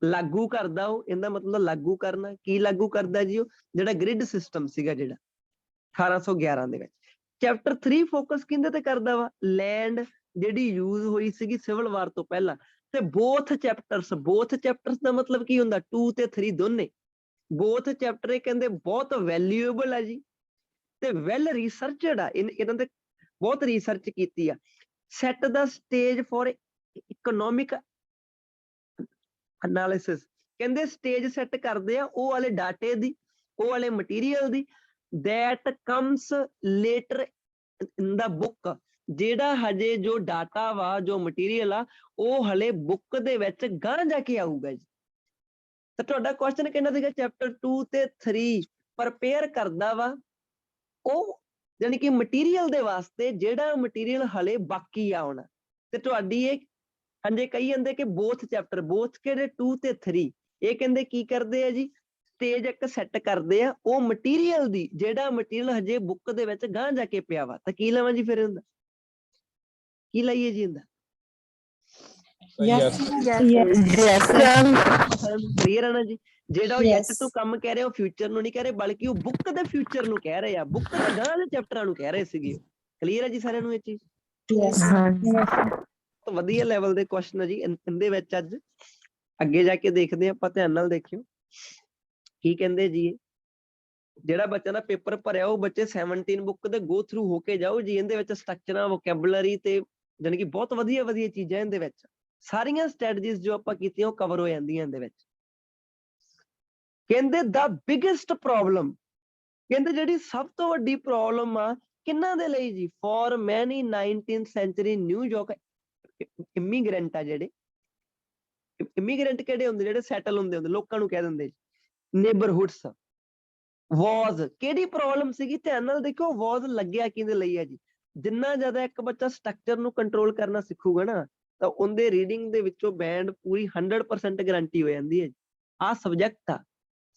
ਲਾਗੂ ਕਰਦਾ, ਉਹ ਇਹਦਾ ਮਤਲਬ ਲਾਗੂ ਕਰਨਾ, ਕੀ ਲਾਗੂ ਕਰਦਾ ਜੀ, ਉਹ ਜਿਹੜਾ ਗ੍ਰਿਡ ਸਿਸਟਮ ਸੀਗਾ ਜਿਹੜਾ 1811 ਦੇ ਵਿੱਚ। ਚੈਪਟਰ 3 ਫੋਕਸ ਕਿਹਦੇ ਤੇ ਕਰਦਾ ਵਾ, ਲੈਂਡ ਜਿਹੜੀ ਯੂਜ਼ ਹੋਈ ਸੀਗੀ ਸਿਵਲ ਵਾਰ ਤੋਂ ਪਹਿਲਾਂ। ਤੇ ਬੋਥ ਚੈਪਟਰਸ ਦਾ ਮਤਲਬ ਕੀ ਹੁੰਦਾ, 2 ਤੇ 3 ਦੋਨੇ, ਬੋਥ ਚੈਪਟਰ ਇਹ ਕਹਿੰਦੇ ਬਹੁਤ ਵੈਲਿਊਏਬਲ ਹੈ ਜੀ, ਤੇ ਵੈਲ ਰਿਸਰਚਡ ਆ, ਇਹਨਾਂ ਤੇ ਬਹੁਤ ਰਿਸਰਚ ਕੀਤੀ ਆ। Set the stage for economic analysis, ਕਹਿੰਦੇ ਸਟੇਜ ਸੈੱਟ ਕਰਦੇ ਆ ਉਹ ਵਾਲੇ ਡਾਟੇ ਦੀ, ਉਹ ਵਾਲੇ material the, that comes later in the book, ਜਿਹੜਾ ਹਜੇ ਜੋ ਡਾਟਾ ਵਾ, ਜੋ ਮਟੀਰੀਅਲ ਆ, ਉਹ ਹਲੇ ਬੁੱਕ ਦੇ ਵਿੱਚ ਗਾਂ ਜਾ ਕੇ ਆਊਗਾ ਜੀ। ਤਾਂ ਤੁਹਾਡਾ ਕੁਐਸਚਨ ਕਿਹਨਾਂ ਸੀਗਾ, ਚੈਪਟਰ 2 ਤੇ 3 ਪ੍ਰਪੇਅਰ ਕਰਦਾ ਵਾ ਉਹ, ਯਾਨੀ ਕਿ ਮਟੀਰੀਅਲ ਦੇ ਵਾਸਤੇ ਜਿਹੜਾ ਮਟੀਰੀਅਲ ਹਲੇ ਬਾਕੀ ਆਉਣਾ। ਤੇ ਤੁਹਾਡੀ ਇਹ ਹਾਂਜੀ ਕਹੀ ਜਾਂਦੇ ਕਿ ਬੋਥ ਚੈਪਟਰ, ਬੋਥ ਕਿਹੜੇ 2 ਤੇ 3, ਇਹ ਕਹਿੰਦੇ ਕੀ ਕਰਦੇ ਆ ਜੀ, ਸਟੇਜ ਇੱਕ ਸੈੱਟ ਕਰਦੇ ਆ ਉਹ ਮਟੀਰੀਅਲ ਦੀ, ਜਿਹੜਾ ਮਟੀਰੀਅਲ ਹਜੇ ਬੁੱਕ ਦੇ ਵਿੱਚ ਗਾਂ ਜਾ ਕੇ ਪਿਆ ਵਾ। ਤਾਂ ਕੀ ਲਵਾਂ ਜੀ ਫਿਰ ਇਹਦਾ, ਕੀ ਲਾਈਏ ਜੀ ਇਹਦਾ, ਕਲੀਅਰ ਹੈ ਨਾ ਜੀ। ਜਿਹੜਾ ਉਹ ਯੈਟ ਟੂ ਕੰਮ ਕਹਿ ਰਹੇ ਉਹ ਫਿਊਚਰ ਨੂੰ ਨਹੀਂ ਕਹਿ ਰਹੇ, ਬਲਕਿ ਉਹ ਬੁੱਕ ਦੇ ਫਿਊਚਰ ਨੂੰ ਕਹਿ ਰਹੇ ਆ, ਬੁੱਕ ਦੇ ਗਾਂ ਦੇ ਚੈਪਟਰਾਂ ਨੂੰ ਕਹਿ ਰਹੇ ਸੀਗੇ। ਕਲੀਅਰ ਹੈ ਜੀ ਸਾਰਿਆਂ ਨੂੰ ਇਹ ਚੀਜ਼, ਵਧੀਆ ਲੈਵਲ ਦੇ ਕੁਐਸਚਨ ਹੈ ਜੀ ਇਹਦੇ ਵਿੱਚ। ਅੱਜ ਅੱਗੇ ਜਾ ਕੇ ਦੇਖਦੇ ਆਪਾਂ, ਧਿਆਨ ਨਾਲ ਦੇਖਿਓ ਕੀ ਕਹਿੰਦੇ ਜੀ। ਜਿਹੜਾ ਬੱਚਾ ਦਾ ਪੇਪਰ ਭਰਿਆ ਉਹ ਬੱਚੇ 17 ਬੁੱਕ ਦੇ ਗੋ ਥਰੂ ਹੋ ਕੇ ਜਾਓ ਜੀ। ਇਹਦੇ ਵਿੱਚ ਸਟਰਕਚਰਾਂ, ਵੋਕੈਬਲਰੀ ਤੇ ਜਾਣੀ ਕਿ ਬਹੁਤ ਵਧੀਆ ਵਧੀਆ ਚੀਜ਼ਾਂ ਇਹਦੇ ਵਿੱਚ, ਸਾਰੀਆਂ ਸਟ੍ਰੈਟਜੀਜ਼ ਜੋ ਆਪਾਂ ਕੀਤੀਆਂ ਉਹ ਕਵਰ ਹੋ ਜਾਂਦੀਆਂ ਇਹਦੇ ਵਿੱਚ। ਕਹਿੰਦੇ ਦਾ ਬਿਗੇਸਟ ਪ੍ਰੋਬਲਮ, ਕਹਿੰਦੇ ਜਿਹੜੀ ਸਭ ਤੋਂ ਵੱਡੀ ਪ੍ਰੋਬਲਮ ਆ ਕਿਹਨਾਂ ਦੇ ਲਈ ਜੀ, ਫॉर ਮੈਨੀ 19th ਸੈਂਚੁਰੀ ਨਿਊਯਾਰਕ ਇਮੀਗ੍ਰੈਂਟ ਆ, ਜਿਹੜੇ ਇਮੀਗ੍ਰੈਂਟ ਕਿਹੜੇ ਹੁੰਦੇ, ਜਿਹੜੇ ਸੈਟਲ ਹੁੰਦੇ, ਲੋਕਾਂ ਨੂੰ ਕਹਿ ਦਿੰਦੇ ਨੇਬਰਹੁਡਸ। ਵਾਜ਼ ਕਿਹੜੀ ਪ੍ਰੋਬਲਮ ਸੀਗੀ, ਧਿਆਨ ਨਾਲ ਦੇਖੋ, ਵਾਜ਼ ਲੱਗਿਆ ਕਿਹਦੇ ਲਈ ਹੈ ਜੀ। ਜਿੰਨਾ ਜ਼ਿਆਦਾ ਇੱਕ ਬੱਚਾ ਸਟਰਕਚਰ ਨੂੰ ਕੰਟਰੋਲ ਕਰਨਾ ਸਿੱਖੂਗਾ ਨਾ, ਤਾਂ ਉਹਦੇ ਰੀਡਿੰਗ ਦੇ ਵਿੱਚੋਂ ਬੈਂਡ ਪੂਰੀ 100% ਗਰੰਟੀ ਹੋ ਜਾਂਦੀ ਹੈ ਜੀ। ਆਹ ਸਬਜੈਕਟ ਆ,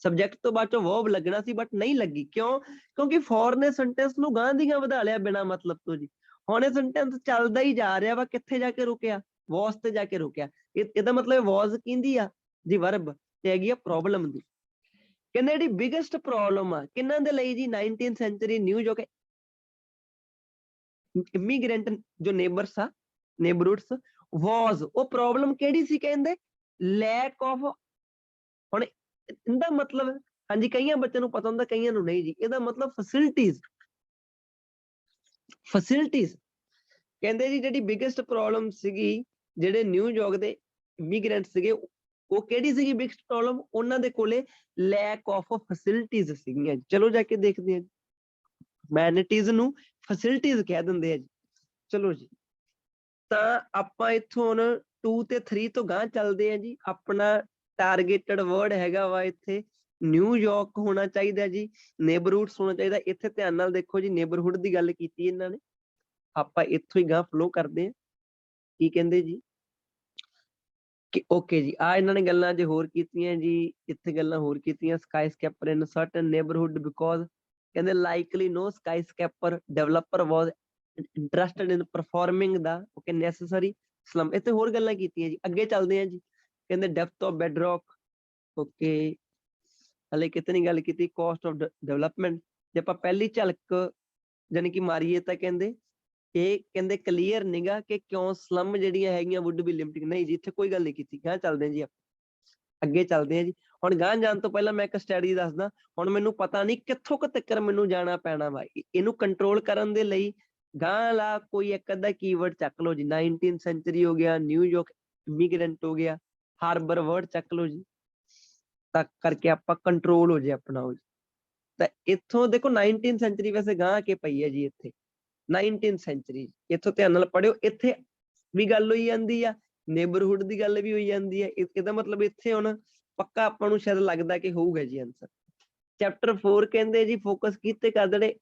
ਸਬਜੈਕਟ ਤੋਂ ਬਾਅਦ ਚੋਂ ਵਰਬ ਲੱਗਣਾ ਸੀ ਬਟ ਨਹੀਂ ਲੱਗੀ, ਕਿਉਂ, ਕਿਉਂਕਿ ਫॉर ਨੇ ਸੈਂਟੈਂਸ ਨੂੰ ਗਾਂ ਦੀਆਂ ਵਧਾ ਲਿਆ ਬਿਨਾਂ ਮਤਲਬ ਤੋਂ ਜੀ। ਹੁਣ ਇਹ ਸੈਂਟੈਂਸ ਚੱਲਦਾ ਹੀ ਜਾ ਰਿਹਾ ਵਾ, ਕਿੱਥੇ ਜਾ ਕੇ ਰੁਕਿਆ, ਵਾਜ਼ ਤੇ ਜਾ ਕੇ ਰੁਕਿਆ। ਇਹਦਾ ਮਤਲਬ ਵਾਜ਼ ਕਿਹਦੀ ਆ ਜੀ, ਵਰਬ ਤੇ ਹੈਗੀ ਆ ਪ੍ਰੋਬਲਮ ਦੀ। ਕਹਿੰਦੇ ਜਿਹੜੀ ਬਿਗੇਸਟ ਪ੍ਰੋਬਲਮ ਆ ਕਿਹਨਾਂ ਦੇ ਲਈ ਜੀ, 19th ਸੈਂਚੁਰੀ ਨਿਊਯਾਰਕ ਇਮੀਗ੍ਰੈਂਟ ਜੋ ਨੇਬਰਸ ਆ, ਨੇਬਰਹੁਡਸ, ਵਾਜ਼ ਉਹ ਪ੍ਰੋਬਲਮ ਕਿਹੜੀ ਸੀ, ਕਹਿੰਦੇ ਲੈਕ ਆਫ। ਹੁਣ ਇਹਦਾ ਮਤਲਬ, ਹਾਂਜੀ ਕਈਆਂ ਬੱਚਿਆਂ ਨੂੰ ਪਤਾ ਹੁੰਦਾ, ਕਈਆਂ ਨੂੰ ਨਹੀਂ ਜੀ। ਇਹਦਾ ਮਤਲਬ ਫੈਸਿਲਿਟੀਜ਼, ਫੈਸਿਲਿਟੀਜ਼ ਕਹਿੰਦੇ ਜੀ ਜਿਹੜੀ ਬਿਗੇਸਟ ਪ੍ਰੋਬਲਮ ਸੀਗੀ, ਜਿਹੜੇ ਨਿਊਯਾਰਕ ਦੇ ਇਮੀਗ੍ਰੈਂਟ ਸੀਗੇ, ਉਹ ਕਿਹੜੀ ਸੀਗੀ ਬਿਗੇਸਟ ਪ੍ਰੋਬਲਮ, ਉਹਨਾਂ ਦੇ ਕੋਲੇ ਲੈਕ ਆਫ ਫੈਸਿਲਿਟੀਜ਼ ਸੀਗੀਆਂ। ਚਲੋ ਜਾ ਕੇ ਦੇਖਦੇ ਹਾਂ, ਮੈਨਿਟੀਜ਼ ਨੂੰ ਫੈਸਿਲਿਟੀਜ਼ ਕਹਿ ਦਿੰਦੇ ਆ ਜੀ। ਚਲੋ ਜੀ, ਤਾਂ ਆਪਾਂ ਇੱਥੋਂ ਹੁਣ 2 ਤੇ 3 ਤੋਂ ਗਾਂ ਚੱਲਦੇ ਆ ਜੀ। ਆਪਣਾ ਟਾਰਗੇਟਡ ਵਰਡ ਹੈਗਾ ਵਾ ਇੱਥੇ ਨਿਊਯਾਰਕ ਹੋਣਾ ਚਾਹੀਦਾ ਜੀ, ਨੇਬਰਹੁਡਸ ਹੋਣਾ ਚਾਹੀਦਾ। ਇੱਥੇ ਧਿਆਨ ਨਾਲ ਦੇਖੋ ਜੀ, ਨੇਬਰਹੁਡ ਦੀ ਗੱਲ ਕੀਤੀ ਇਹਨਾਂ ਨੇ, ਆਪਾਂ ਇੱਥੋਂ ਹੀ ਗਾਂ ਫਲੋ ਕਰਦੇ ਹਾਂ। ਕੀ ਕਹਿੰਦੇ ਜੀ ਕਿ ਓਕੇ ਜੀ, ਆ ਇਹਨਾਂ ਨੇ ਗੱਲਾਂ ਜੇ ਹੋਰ ਕੀਤੀਆਂ ਜੀ, ਇੱਥੇ ਗੱਲਾਂ ਹੋਰ ਕੀਤੀਆਂ, skyscraper in certain neighbourhood because, ਕਹਿੰਦੇ likely no skyscraper developer was interested in performing the okay necessary slum. ਇੱਥੇ ਹੋਰ ਗੱਲਾਂ ਕੀਤੀਆਂ ਜੀ। ਅੱਗੇ ਚੱਲਦੇ ਹਾਂ ਜੀ, ਕਹਿੰਦੇ ਡੈਪਥ ਆਫ ਬੈਡਰੌਕ, ਓਕੇ ਹਲੇ ਕਿਤੇ ਨਹੀਂ ਗੱਲ ਕੀਤੀ। ਕਾਸਟ ਆਫ ਡਿਵੈਲਪਮੈਂਟ, ਜੇ ਆਪਾਂ ਪਹਿਲੀ ਝਲਕ ਜਾਨੀ ਕਿ ਮਾਰੀਏ ਤਾਂ ਕਹਿੰਦੇ ਇਹ ਕਹਿੰਦੇ ਕਲੀਅਰ ਨੀਗਾ ਕਿ ਕਿਉਂ ਸਲਮ ਜਿਹੜੀਆਂ ਹੈਗੀਆਂ ਵੁੱਡ ਬੀ ਲਿਮਟਿੰਗ, ਨਹੀਂ ਜੀ ਇੱਥੇ ਕੋਈ ਗੱਲ ਨਹੀਂ ਕੀਤੀ। ਗਾਂ ਚੱਲਦੇ ਹਾਂ ਜੀ, ਆਪਾਂ ਅੱਗੇ ਚੱਲਦੇ ਹਾਂ ਜੀ। ਹੁਣ ਗਾਂ ਜਾਣ ਤੋਂ ਪਹਿਲਾਂ ਮੈਂ ਇੱਕ ਸਟੱਡੀ ਦੱਸਦਾ। ਹੁਣ ਮੈਨੂੰ ਪਤਾ ਨਹੀਂ ਕਿੱਥੋਂ ਕੁ ਤੱਕ ਮੈਨੂੰ ਜਾਣਾ ਪੈਣਾ ਵਾ, ਇਹਨੂੰ ਕੰਟਰੋਲ ਕਰਨ ਦੇ ਲਈ ਗਾਂ ਲਾ ਕੋਈ ਇੱਕ ਅੱਧਾ ਕੀਵਰਡ ਚੱਕ ਲਓ ਜੀ। 19th ਸੈਂਚੁਰੀ ਹੋ ਗਿਆ, ਨਿਊਯਾਰਕ ਇਮੀਗ੍ਰੈਂਟ ਹੋ ਗਿਆ, ਹਾਰਬਰ ਵਰਡ ਚੱਕ ਲਓ ਜੀ, ਤਾਂ ਕਰਕੇ ਆਪਾਂ ਕੰਟਰੋਲ ਹੋ ਜੇ ਆਪਣਾ ਹੋ ਜੀ। ਤਾਂ ਇੱਥੋਂ ਦੇਖੋ 19th ਸੈਂਚੁਰੀ ਵੈਸੇ ਗਾਂ ਆ ਕੇ ਪਈ ਹੈ ਜੀ। ਇੱਥੇ 19th ਸੈਂਚੁਰੀ, ਇੱਥੋਂ ਧਿਆਨ ਨਾਲ ਪੜਿਓ। ਇੱਥੇ ਵੀ ਗੱਲ ਹੋਈ ਜਾਂਦੀ ਆ, ਨੇਬਰਹੁਡ ਦੀ ਗੱਲ ਵੀ ਹੋਈ ਜਾਂਦੀ ਹੈ। ਇਹਦਾ ਮਤਲਬ ਇੱਥੇ ਹੁਣ ਪੱਕਾ ਆਪਾਂ ਨੂੰ ਸ਼ਾਇਦ ਲੱਗਦਾ ਕਿ ਹੋਊਗਾ ਜੀ ਆਂਸਰ। ਚੈਪਟਰ 4 ਕਹਿੰਦੇ ਜੀ ਫੋਕਸ ਕੀਤੇ ਕਰਦੇ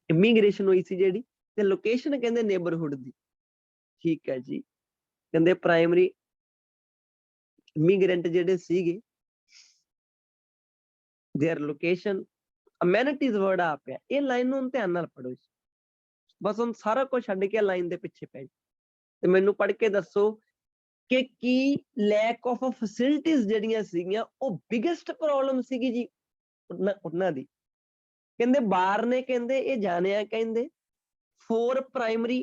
ਇਮੀਗ੍ਰੇਸ਼ਨ ਹੋਈ ਸੀ ਜਿਹੜੀ, ਤੇ ਲੋਕੇਸ਼ਨ ਕਹਿੰਦੇ ਨੇਬਰਹੁੱਡ ਦੀ। ਠੀਕ ਹੈ ਜੀ, ਕਹਿੰਦੇ ਪ੍ਰਾਇਮਰੀ ਇਮੀਗ੍ਰੈਂਟ ਜਿਹੜੇ ਸੀਗੇ ਦੇਅਰ ਲੋਕੇਸ਼ਨ, ਅਮੈਨਿਟੀਜ਼ ਵਰਡ ਆ ਪਿਆ, ਇਹ ਲਾਈਨ ਨੂੰ ਧਿਆਨ ਨਾਲ ਪੜ੍ਹੋ ਜੀ। ਬਸ ਹੁਣ ਸਾਰਾ ਕੁਝ ਛੱਡ ਕੇ ਲਾਈਨ ਦੇ ਪਿੱਛੇ ਪੈ ਜਾਓ ਤੇ ਮੈਨੂੰ ਪੜ੍ਹ ਕੇ ਦੱਸੋ ਕਿ ਕੀ ਲੈਕ ਆਫ ਫੈਸਿਲਿਟੀਜ਼ ਜਿਹੜੀਆਂ ਸੀਗੀਆਂ ਉਹ ਬਿਗੇਸਟ ਪ੍ਰੋਬਲਮ ਸੀਗੀ ਜੀ ਉਹਨਾਂ ਦੀ। ਕਹਿੰਦੇ ਬਾਰ ਨੇ ਕਹਿੰਦੇ ਇਹ ਜਾਣਿਆ, ਕਹਿੰਦੇ 4 ਪ੍ਰਾਇਮਰੀ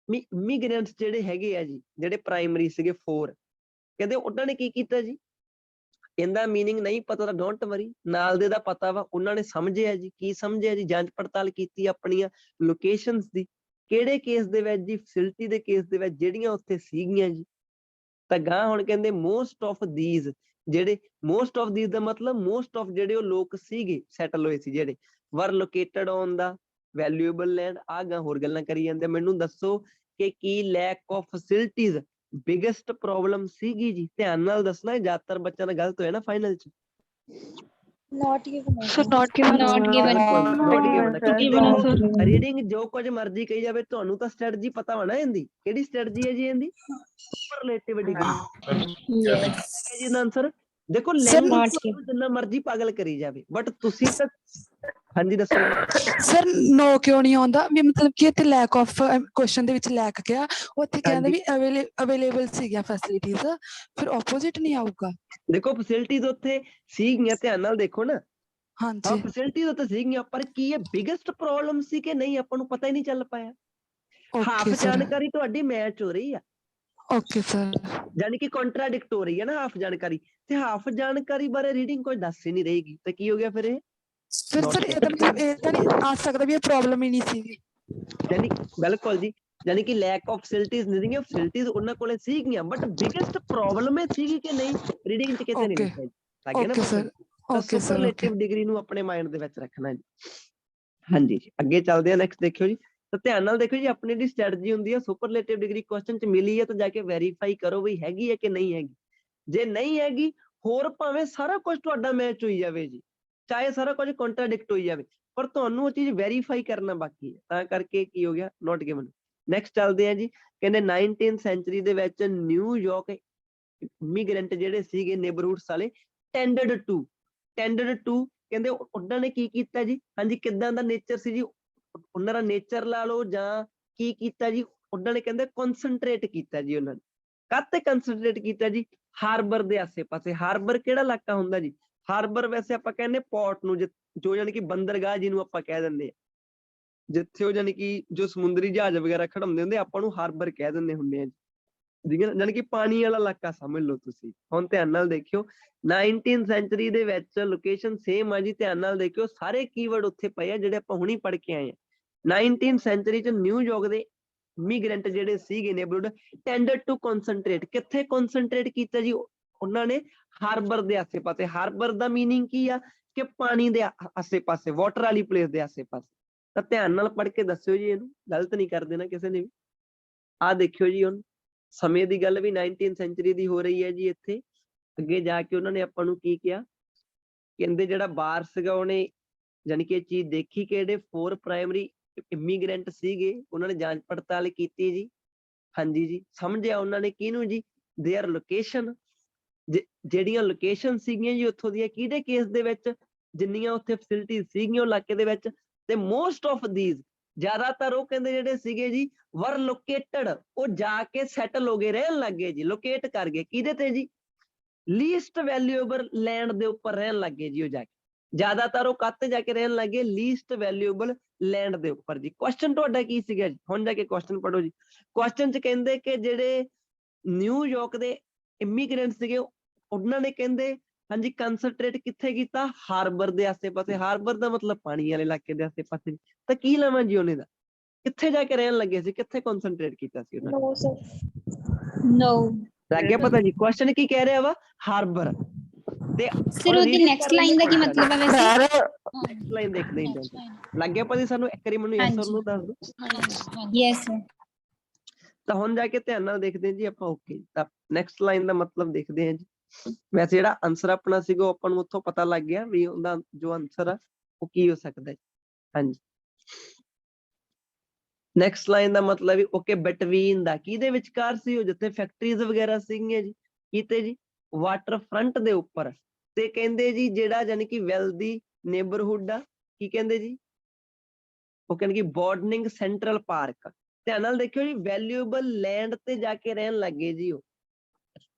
ਇਮੀਗ੍ਰੈਂਟਸ ਜਿਹੜੇ ਹੈਗੇ ਆ ਜੀ, ਜਿਹੜੇ ਪ੍ਰਾਇਮਰੀ ਸੀਗੇ 4, ਕਹਿੰਦੇ ਉਹਨਾਂ ਨੇ ਕੀ ਕੀਤਾ ਜੀ, ਇਹਦਾ ਮੀਨਿੰਗ ਨਹੀਂ ਪਤਾ ਤਾਂ ਡੋਂਟ ਵਰੀ, ਨਾਲ ਦੇ ਦਾ ਪਤਾ ਵਾ, ਉਹਨਾਂ ਨੇ ਸਮਝਿਆ ਜੀ। ਕੀ ਸਮਝਿਆ ਜੀ? ਜਾਂਚ ਪੜਤਾਲ ਕੀਤੀ ਆਪਣੀਆਂ ਲੋਕੇਸ਼ਨਸ ਦੀ, ਕਿਹੜੇ ਕੇਸ ਦੇ ਵਿੱਚ ਜੀ, ਫੈਸਿਲਿਟੀ ਦੇ ਕੇਸ ਦੇ ਵਿੱਚ ਜਿਹੜੀਆਂ ਉੱਥੇ ਸੀਗੀਆਂ ਜੀ। ਤਾਂ ਗਾਂ ਹੁਣ ਕਹਿੰਦੇ ਮੋਸਟ ਆਫ ਦੀਜ਼, ਜਿਹੜੇ ਮੋਸਟ ਆਫ ਦੀਜ਼ ਦਾ ਮਤਲਬ ਮੋਸਟ ਆਫ ਜਿਹੜੇ ਉਹ ਲੋਕ ਸੀਗੇ ਸੈਟਲ ਹੋਏ ਸੀ ਜਿਹੜੇ, were located on the valuable land. ਆ ਗਾਂ ਹੋਰ ਗੱਲਾਂ ਕਰੀ ਜਾਂਦੇ। ਮੈਨੂੰ ਦੱਸੋ ਕਿ ਕੀ lack of facilities biggest problem ਸੀਗੀ ਜੀ? ਧਿਆਨ ਨਾਲ ਦੱਸਣਾ, ਜ਼ਿਆਦਾਤਰ ਬੱਚਿਆਂ ਦਾ ਗਲਤ ਹੋਇਆ ਨਾ ਫਾਈਨਲ ਚ। not given Sir, not given. Not given. Reading ਜੋ ਕੁਝ ਮਰਜ਼ੀ ਕਹੀ ਜਾਵੇ, ਤੁਹਾਨੂੰ ਤਾਂ ਸਟ੍ਰੈਟਜੀ ਪਤਾ ਵਾ ਨਾ ਇਹਦੀ। ਕਿਹੜੀ ਸਟ੍ਰੈਟਜੀ ਹੈ ਜੀ ਇਹਦੀ? ਸੁਪਰਲੇਟਿਵ ਡਿਗਰੀ। Yes. ਜੀ ਇਹਦਾ ਆਨਸਰ ਦੇਖੋ, Sir, ਲੈਂਗੁਏਜ not ਤੁਹਾਨੂੰ ਜਿੰਨਾ ਮਰਜ਼ੀ ਪਾਗਲ ਕਰੀ ਜਾਵੇ, ਬਟ ਤੁਸੀਂ ਤਾਂ ਹਾਂਜੀ ਦੱਸੋ। ਸਰ ਨੋ ਕਿਉਂ ਨਹੀਂ ਆਉਂਦਾ ਵੀ, ਮਤਲਬ ਕਿ ਇੱਥੇ ਲੈਕ ਆਫ ਕੁਐਸਚਨ ਦੇ ਵਿੱਚ ਲੈਕ ਗਿਆ, ਉੱਥੇ ਕਹਿੰਦੇ ਵੀ ਅਵੇਲੇਬਲ ਸੀਗੀਆਂ ਫੈਸਿਲਿਟੀਜ਼, ਫਿਰ ਆਪੋਜ਼ਿਟ ਨਹੀਂ ਆਊਗਾ। ਦੇਖੋ ਫੈਸਿਲਿਟੀਜ਼ ਉੱਥੇ ਸੀਗੀਆਂ, ਧਿਆਨ ਨਾਲ ਦੇਖੋ ਨਾ। ਹਾਂ, ਹਾਂਜੀ ਫੈਸਿਲਿਟੀਜ਼ ਉੱਥੇ ਸੀਗੀਆਂ, ਪਰ ਕੀ ਇਹ ਬਿਗੇਸਟ ਪ੍ਰੋਬਲਮ ਸੀ ਕਿ ਨਹੀਂ, ਆਪਾਂ ਨੂੰ ਪਤਾ ਹੀ ਨਹੀਂ ਚੱਲ ਪਾਇਆ। ਹਾਫ ਓਕੇ ਸਰ, ਜਾਣਕਾਰੀ ਤੁਹਾਡੀ ਮੈਚ ਹੋ ਰਹੀ ਆ, ਓਕੇ ਸਰ। ਯਾਨੀ ਕਿ ਕੰਟਰਾਡਿਕਟ ਹੋ ਰਹੀ ਹੈ ਨਾ ਹਾਫ ਜਾਣਕਾਰੀ, ਤੇ ਹਾਫ ਜਾਣਕਾਰੀ ਬਾਰੇ ਰੀਡਿੰਗ ਕੋਈ ਦੱਸ ਹੀ ਨਹੀਂ ਰਹੇਗੀ, ਤੇ ਕੀ ਹੋ ਗਿਆ ਫਿਰ ਇਹ? ਫਿਰ ਸਰ ਇਹ ਤਾਂ ਮਤਲਬ ਇਹ ਤਾਂ ਨਹੀਂ ਆ ਸਕਦਾ ਵੀ ਇਹ ਪ੍ਰੋਬਲਮ ਹੀ ਨਹੀਂ ਸੀਗੀ। ਯਾਨੀ ਬਿਲਕੁਲ ਜੀ, ਯਾਨੀ ਕਿ ਲੈਕ ਆਫ ਫੈਸਿਲਿਟੀਜ਼ ਨਹੀਂ ਸੀਗੀਆਂ, ਫੈਸਿਲਿਟੀਜ਼ ਉਹਨਾਂ ਕੋਲੇ ਸੀਗੀਆਂ, ਬਟ ਬਿਗੇਸਟ ਪ੍ਰੋਬਲਮ ਇਹ ਸੀਗੀ ਕਿ ਨਹੀਂ, ਰੀਡਿੰਗ ਚ ਕਿਤੇ ਨਹੀਂ ਲਿਖਿਆ ਜੀ। ਲੱਗ ਗਿਆ ਨਾ ਓਕੇ ਪਤਾ? ਸਰ, ਤਾਂ ਓਕੇ ਸਰ, ਓਕੇ। ਸੁਪਰਲੇਟਿਵ ਡਿਗਰੀ ਨੂੰ ਆਪਣੇ ਮਾਈਂਡ ਦੇ ਵਿੱਚ ਰੱਖਣਾ ਜੀ। ਹਾਂਜੀ ਜੀ, ਅੱਗੇ ਚੱਲਦੇ ਆ। ਨੈਕਸਟ ਦੇਖਿਓ ਜੀ, ਤਾਂ ਧਿਆਨ ਨਾਲ ਦੇਖੋ ਜੀ, ਆਪਣੀ ਜਿਹੜੀ ਸਟ੍ਰੈਟਜੀ ਹੁੰਦੀ ਹੈ, ਸੁਪਰਲੇਟਿਵ ਡਿਗਰੀ ਕੁਐਸਚਨ ਚ ਮਿਲੀ ਹੈ ਤਾਂ ਜਾ ਕੇ ਵੈਰੀਫਾਈ ਕਰੋ ਵੀ ਹੈਗੀ ਹੈ ਕਿ ਨਹੀਂ ਹੈਗੀ। ਜੇ ਨਹੀਂ ਹੈਗੀ, ਹੋਰ ਭਾਵੇਂ ਸਾਰਾ ਕੁਝ ਤੁਹਾਡਾ ਮੈਚ ਹੋਈ ਜਾਵੇ ਜੀ, ਚਾਹੇ ਸਾਰਾ ਕੁਝ ਕੰਟਰਾਡਿਕਟ ਹੋਈ ਜਾਵੇ, ਪਰ ਤੁਹਾਨੂੰ ਉਹ ਚੀਜ਼ ਵੈਰੀਫਾਈ ਕਰਨਾ ਬਾਕੀ ਹੈ, ਤਾਂ ਕਰਕੇ ਕੀ ਹੋ ਗਿਆ, ਨੋਟ ਗਿਵਨ। ਨੈਕਸਟ ਚੱਲਦੇ ਆ ਜੀ, ਕਹਿੰਦੇ 19th ਸੈਂਚੁਰੀ ਦੇ ਵਿੱਚ ਨਿਊਯਾਰਕ ਇਮੀਗ੍ਰੈਂਟ ਜਿਹੜੇ ਸੀਗੇ ਨੇਬਰਹੁੱਡਸ ਵਾਲੇ, ਟੈਂਡਡ ਟੂ ਕਹਿੰਦੇ ਉਹਨਾਂ ਨੇ ਕੀ ਕੀਤਾ ਜੀ, ਹਾਂਜੀ ਕਿੱਦਾਂ ਦਾ ਨੇਚਰ ਸੀ ਜੀ ਉਹਨਾਂ ਦਾ, ਨੇਚਰ ਲਾ ਲਓ ਜਾਂ ਕੀ ਕੀਤਾ ਜੀ, ਉਹਨਾਂ ਨੇ ਕਹਿੰਦੇ ਕਨਸੈਂਟਰੇਟ ਕੀਤਾ ਜੀ। ਉਹਨਾਂ ਨੇ ਕਾਹਤੇ ਕਨਸੈਂਟਰੇਟ ਕੀਤਾ ਜੀ? ਹਾਰਬਰ ਦੇ ਆਸੇ-ਪਾਸੇ। ਹਾਰਬਰ ਕਿਹੜਾ ਇਲਾਕਾ ਹੁੰਦਾ ਜੀ? ਹਾਰਬਰ ਵੈਸੇ ਆਪਾਂ ਕਹਿੰਦੇ ਪੋਰਟ ਨੂੰ, ਜੋ ਯਾਨੀ ਕਿ ਬੰਦਰਗਾਹ ਜਿਹਨੂੰ ਆਪਾਂ ਕਹਿ ਦਿੰਦੇ ਆ, ਜਿੱਥੇ ਉਹ ਯਾਨੀ ਕਿ ਜੋ ਸਮੁੰਦਰੀ ਜਹਾਜ਼ ਵਗੈਰਾ ਖੜਾਉਂਦੇ ਹੁੰਦੇ, ਆਪਾਂ ਨੂੰ ਹਾਰਬਰ ਕਹਿ ਦਿੰਦੇ ਹੁੰਦੇ ਆ ਜੀ। ਠੀਕ ਹੈ ਨਾ, ਯਾਨੀ ਕਿ ਪਾਣੀ ਵਾਲਾ ਇਲਾਕਾ ਸਮਝ ਲਓ ਤੁਸੀਂ। ਹੁਣ ਧਿਆਨ ਨਾਲ ਦੇਖਿਓ, 19th ਸੈਂਚੁਰੀ ਦੇ ਵਿੱਚ ਲੋਕੇਸ਼ਨ ਸੇਮ ਆ ਜੀ, ਧਿਆਨ ਨਾਲ ਦੇਖਿਓ, ਸਾਰੇ ਕੀਵਰਡ ਉੱਥੇ ਪਏ ਆ ਜਿਹੜੇ ਆਪਾਂ ਹੁਣੀ ਪੜ੍ਹ ਕੇ ਆਏ ਆ। 19th ਸੈਂਚੁਰੀ ਚ ਨਿਊਯਾਰਕ ਦੇ ਇਮੀਗ੍ਰੈਂਟ ਜਿਹੜੇ ਸੀਗੇ ਨੇਬਰਹੁੱਡ, ਟੈਂਡਡ ਟੂ ਕਨਸੈਂਟਰੇਟ, ਕਿੱਥੇ ਕਨਸੈਂਟਰੇਟ ਕੀਤਾ ਜੀ ਉਹਨਾਂ ਨੇ? ਹਾਰਬਰ ਦੇ ਆਸੇ-ਪਾਸੇ। ਹਾਰਬਰ ਦਾ ਮੀਨਿੰਗ ਕੀ ਆ? ਕਿ ਪਾਣੀ ਦੇ ਆਸੇ-ਪਾਸੇ, ਵਾਟਰ ਵਾਲੀ ਪਲੇਸ ਦੇ ਆਸੇ-ਪਾਸੇ। ਤਾਂ ਧਿਆਨ ਨਾਲ ਪੜ੍ਹ ਕੇ ਦੱਸਿਓ ਜੀ, ਇਹਨੂੰ ਗਲਤ ਨਹੀਂ ਕਰ ਦੇਣਾ ਕਿਸੇ ਨੇ ਵੀ। ਆਹ ਦੇਖਿਓ ਜੀ, ਹੁਣ ਸਮੇਂ ਦੀ ਗੱਲ ਵੀ 19th ਸੈਂਚੁਰੀ ਦੀ ਹੋ ਰਹੀ ਹੈ ਜੀ। ਇੱਥੇ ਅੱਗੇ ਜਾ ਕੇ ਉਹਨਾਂ ਨੇ ਆਪਾਂ ਨੂੰ ਕੀ ਕਿਹਾ, ਕਹਿੰਦੇ ਜਿਹੜਾ ਬਾਰ ਸੀਗਾ ਉਹਨੇ ਯਾਨੀ ਕਿ ਇਹ ਚੀਜ਼ ਦੇਖੀ ਕਿ ਜਿਹੜੇ 4 ਪ੍ਰਾਇਮਰੀ ਇਮੀਗ੍ਰੈਂਟ ਸੀਗੇ, ਉਹਨਾਂ ਨੇ ਜਾਂਚ ਪੜਤਾਲ ਕੀਤੀ ਜੀ। ਹਾਂਜੀ ਜੀ, ਸਮਝਿਆ ਉਹਨਾਂ ਨੇ ਕਿਹਨੂੰ ਜੀ? ਦੇਅਰ ਲੋਕੇਸ਼ਨ, ਜਿਹੜੀਆਂ ਲੋਕੇਸ਼ਨ ਸੀਗੀਆਂ ਜੀ ਉੱਥੋਂ ਦੀਆਂ, ਕਿਹਦੇ ਕੇਸ ਦੇ ਵਿੱਚ, ਜਿੰਨੀਆਂ ਉੱਥੇ ਫੈਸਿਲਿਟੀ ਸੀਗੀਆਂ ਉਹ ਇਲਾਕੇ ਦੇ ਵਿੱਚ, ਤੇ ਮੋਸਟ ਆਫ ਦੀਜ਼, ਜ਼ਿਆਦਾਤਰ ਉਹ ਕਹਿੰਦੇ ਜਿਹੜੇ ਸੀਗੇ ਜੀ ਵਰ ਲੋਕੇਟਡ, ਉਹ ਜਾ ਕੇ ਸੈਟਲ ਹੋ ਗਏ, ਰਹਿਣ ਲੱਗ ਗਏ ਜੀ, ਲੋਕੇਟ ਕਰ ਗਏ ਕਿਹਦੇ ਤੇ ਜੀ? ਲੀਸਟ ਵੈਲਿਊਏਬਲ ਲੈਂਡ ਦੇ ਉੱਪਰ ਰਹਿਣ ਲੱਗ ਗਏ ਜੀ ਉਹ ਜਾ ਕੇ। ਜ਼ਿਆਦਾਤਰ ਉਹ ਕਾਹਤੇ ਜਾ ਕੇ ਰਹਿਣ ਲੱਗ ਗਏ? ਲੀਸਟ ਵੈਲਿਊਏਬਲ ਲੈਂਡ ਦੇ ਉੱਪਰ ਜੀ। ਕੁਐਸਚਨ ਤੁਹਾਡਾ ਕੀ ਸੀਗਾ ਜੀ? ਹੁਣ ਜਾ ਕੇ ਕੁਐਸਚਨ ਪੜ੍ਹੋ ਜੀ। ਕੁਐਸਚਨ ਚ ਕਹਿੰਦੇ ਕਿ ਜਿਹੜੇ ਨਿਊਯਾਰਕ ਦੇ ਇਮੀਗ੍ਰੈਂਟ ਸੀਗੇ, ਉਹਨਾਂ ਨੇ ਕਹਿੰਦੇ ਹਾਂਜੀ ਕਨਸੈਂਟਰੇਟ ਕਿੱਥੇ ਕੀਤਾ? ਹਾਰਬਰ ਦੇ ਆਸੇ-ਪਾਸੇ। ਹਾਰਬਰ ਦਾ ਮਤਲਬ ਪਾਣੀ ਵਾਲੇ ਇਲਾਕੇ ਦੇ ਆਸੇ-ਪਾਸੇ। ਤਾਂ ਕੀ ਲਵਾਂ ਜੀ ਉਹਨੇ ਦਾ? ਕਿੱਥੇ ਜਾ ਕੇ ਰਹਿਣ ਲੱਗੇ ਸੀ? ਕਿੱਥੇ ਕਨਸੈਂਟਰੇਟ ਕੀਤਾ ਸੀ ਉਹਨਾਂ ਨੇ? no sir no ਲੱਗ ਗਿਆ ਪਤਾ ਜੀ? ਕੁਐਸਚਨ ਕੀ ਕਹਿ ਰਿਹਾ ਵਾ? ਹਾਰਬਰ। ਤੇ Sir, ਉਹਦੀ next line ਦਾ ਕੀ ਮਤਲਬ ਹੈ ਵੈਸੇ? ਨੈਕਸਟ ਲਾਈਨ ਦੇਖਦੇ ਹਾਂ। ਲੱਗ ਗਿਆ ਪਤਾ ਸਾਨੂੰ? ਇੱਕ ਵਾਰੀ ਮੈਨੂੰ ਯੈਸ ਔਰ ਨੋ ਦੱਸ ਦਿਓ। Yes sir. ਤਾਂ ਹੁਣ ਜਾ ਕੇ ਧਿਆਨ ਨਾਲ ਦੇਖਦੇ ਹਾਂ ਜੀ ਆਪਾਂ। ਓਕੇ, ਤਾਂ ਨੈਕਸਟ ਲਾਈਨ ਦਾ ਮਤਲਬ ਦੇਖਦੇ ਹਾਂ ਜੀ। ਵੈਸੇ ਜਿਹੜਾ ਆਨਸਰ ਆਪਣਾ ਸੀਗਾ ਉਹ ਆਪਾਂ ਨੂੰ ਉੱਥੋਂ ਪਤਾ ਲੱਗ ਗਿਆ ਵੀ ਉਹਦਾ ਜੋ ਆਨਸਰ ਆ ਉਹ ਕੀ ਹੋ ਸਕਦਾ ਹੈ। ਹਾਂਜੀ, ਨੈਕਸਟ ਲਾਈਨ ਦਾ ਮਤਲਬ ਓਕੇ ਬਿਟਵੀਨ ਦਾ ਕਿਹਦੇ ਵਿਚਕਾਰ ਸੀ ਉਹ ਜਿੱਥੇ ਫੈਕਟਰੀਜ਼ ਵਗੈਰਾ ਸੀਗੀਆਂ ਜੀ ਕਿਤੇ ਜੀ ਵਾਟਰ ਫਰੰਟ ਦੇ ਉੱਪਰ ਤੇ ਕਹਿੰਦੇ ਜੀ ਜਿਹੜਾ ਯਾਨੀ ਕਿ ਵੈਲਦੀ ਨੇਬਰਹੁੱਡ ਆ ਕੀ ਕਹਿੰਦੇ ਜੀ ਉਹ ਕਹਿੰਦੇ ਕਿ ਬੋਰਡਨਿੰਗ ਸੈਂਟਰਲ ਪਾਰਕ ਧਿਆਨ ਨਾਲ ਦੇਖਿਓ ਜੀ ਵੈਲਿਊਏਬਲ ਲੈਂਡ ਤੇ ਜਾ ਕੇ ਰਹਿਣ ਲੱਗੇ ਜੀ ਉਹ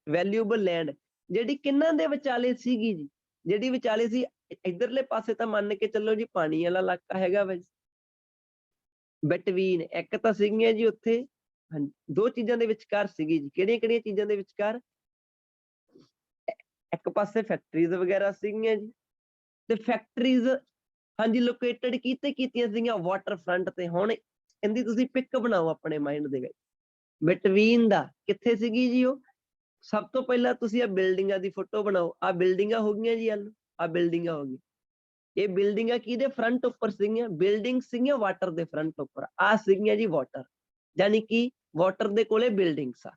ਵੈਲਿਊਏਬਲ ਲੈਂਡ ਜਿਹੜੀ ਕਿੰਨਾਂ ਦੇ ਵਿਚਾਲੇ ਸੀਗੀ ਜੀ ਜਿਹੜੀ ਵਿਚਾਲੇ ਸੀ ਇਧਰਲੇ ਪਾਸੇ ਤਾਂ ਮੰਨ ਕੇ ਚੱਲੋ ਜੀ ਪਾਣੀ ਵਾਲਾ ਇਲਾਕਾ ਹੈਗਾ ਵਾ ਜੀ ਬਿਟਵੀਨ ਇੱਕ ਤਾਂ ਸੀਗੀਆਂ ਜੀ ਉੱਥੇ ਦੋ ਚੀਜ਼ਾਂ ਦੇ ਵਿਚਕਾਰ ਸੀਗੀ ਜੀ ਕਿਹੜੀਆਂ ਕਿਹੜੀਆਂ ਚੀਜ਼ਾਂ ਦੇ ਵਿਚਕਾਰ ਇੱਕ ਪਾਸੇ ਫੈਕਟਰੀਜ਼ ਵਗੈਰਾ ਸੀਗੀਆਂ ਜੀ ਤੇ ਫੈਕਟਰੀਜ਼ ਹਾਂਜੀ ਲੋਕੇਟਡ ਕੀਤੀਆਂ ਸੀਗੀਆਂ ਵਾਟਰ ਫਰੰਟ ਤੇ ਹੁਣ ਇਹਦੀ ਤੁਸੀਂ ਪਿਕ ਬਣਾਓ ਆਪਣੇ ਮਾਈਂਡ ਦੇ ਵਿੱਚ ਬਿਟਵੀਨ ਦਾ ਕਿੱਥੇ ਸੀਗੀ ਜੀ ਉਹ ਸਭ ਤੋਂ ਪਹਿਲਾਂ ਤੁਸੀਂ ਆ ਬਿਲਡਿੰਗਾਂ ਦੀ ਫੋਟੋ ਬਣਾਓ ਆ ਬਿਲਡਿੰਗਾਂ ਹੋ ਗਈਆਂ ਜੀ ਆ ਬਿਲਡਿੰਗਾਂ ਹੋ ਗਈਆਂ ਇਹ ਬਿਲਡਿੰਗਾਂ ਕਿਹਦੇ ਫਰੰਟ ਉੱਪਰ ਸੀਗੀਆਂ ਬਿਲਡਿੰਗ ਸੀਗੀਆਂ ਵਾਟਰ ਦੇ ਫਰੰਟ ਉੱਪਰ ਆ ਸੀਗੀਆਂ ਜੀ ਵਾਟਰ ਯਾਨੀ ਕਿ ਵਾਟਰ ਦੇ ਕੋਲੇ ਬਿਲਡਿੰਗਸ ਆ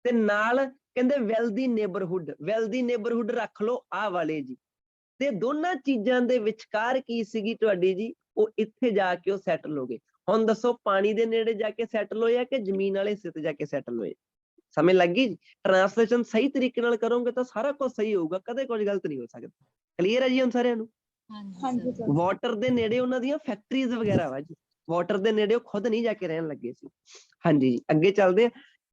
ਤੇ ਨਾਲ ਕਹਿੰਦੇ ਵੈਲਦੀ ਨੇਬਰਹੁੱਡ ਰੱਖ ਲਓ ਆ ਵਾਲੇ ਜੀ ਤੇ ਦੋਨਾਂ ਚੀਜ਼ਾਂ ਦੇ ਵਿਚਕਾਰ ਕੀ ਸੀਗੀ ਤੁਹਾਡੀ ਜੀ ਉਹ ਇੱਥੇ ਜਾ ਕੇ ਉਹ ਸੈਟਲ ਹੋ ਗਏ ਹੁਣ ਦੱਸੋ ਪਾਣੀ ਦੇ ਨੇੜੇ ਜਾ ਕੇ ਸੈਟਲ ਹੋਇਆ ਕਿ ਜ਼ਮੀਨ ਵਾਲੇ ਹਿੱਸੇ ਤੇ ਜਾ ਕੇ ਸੈਟਲ ਹੋਏ ਸਮਝ ਲੱਗ ਗਈ ਟ੍ਰਾਂਸਲੇਸ਼ਨ ਸਹੀ ਤਰੀਕੇ ਨਾਲ ਕਰੋਗੇ ਤਾਂ ਸਾਰਾ ਕੁਝ ਸਹੀ ਹੋਊਗਾ ਕਦੇ ਕੁਝ ਗਲਤ ਨਹੀਂ ਹੋ ਸਕਦਾ ਕਲੀਅਰ ਹੈ ਜੀ ਹੁਣ ਸਾਰਿਆਂ ਨੂੰ ਹਾਂਜੀ ਸਰ ਵਾਟਰ ਦੇ ਨੇੜੇ ਉਹਨਾਂ ਦੀਆਂ ਫੈਕਟਰੀਜ਼ ਵਗੈਰਾ ਵਾ ਜੀ ਵਾਟਰ ਦੇ ਨੇੜੇ ਉਹ ਖੁਦ ਨਹੀਂ ਜਾ ਕੇ ਰਹਿਣ ਲੱਗੇ ਸੀ ਹਾਂਜੀ ਜੀ ਅੱਗੇ ਚੱਲਦੇ ਆ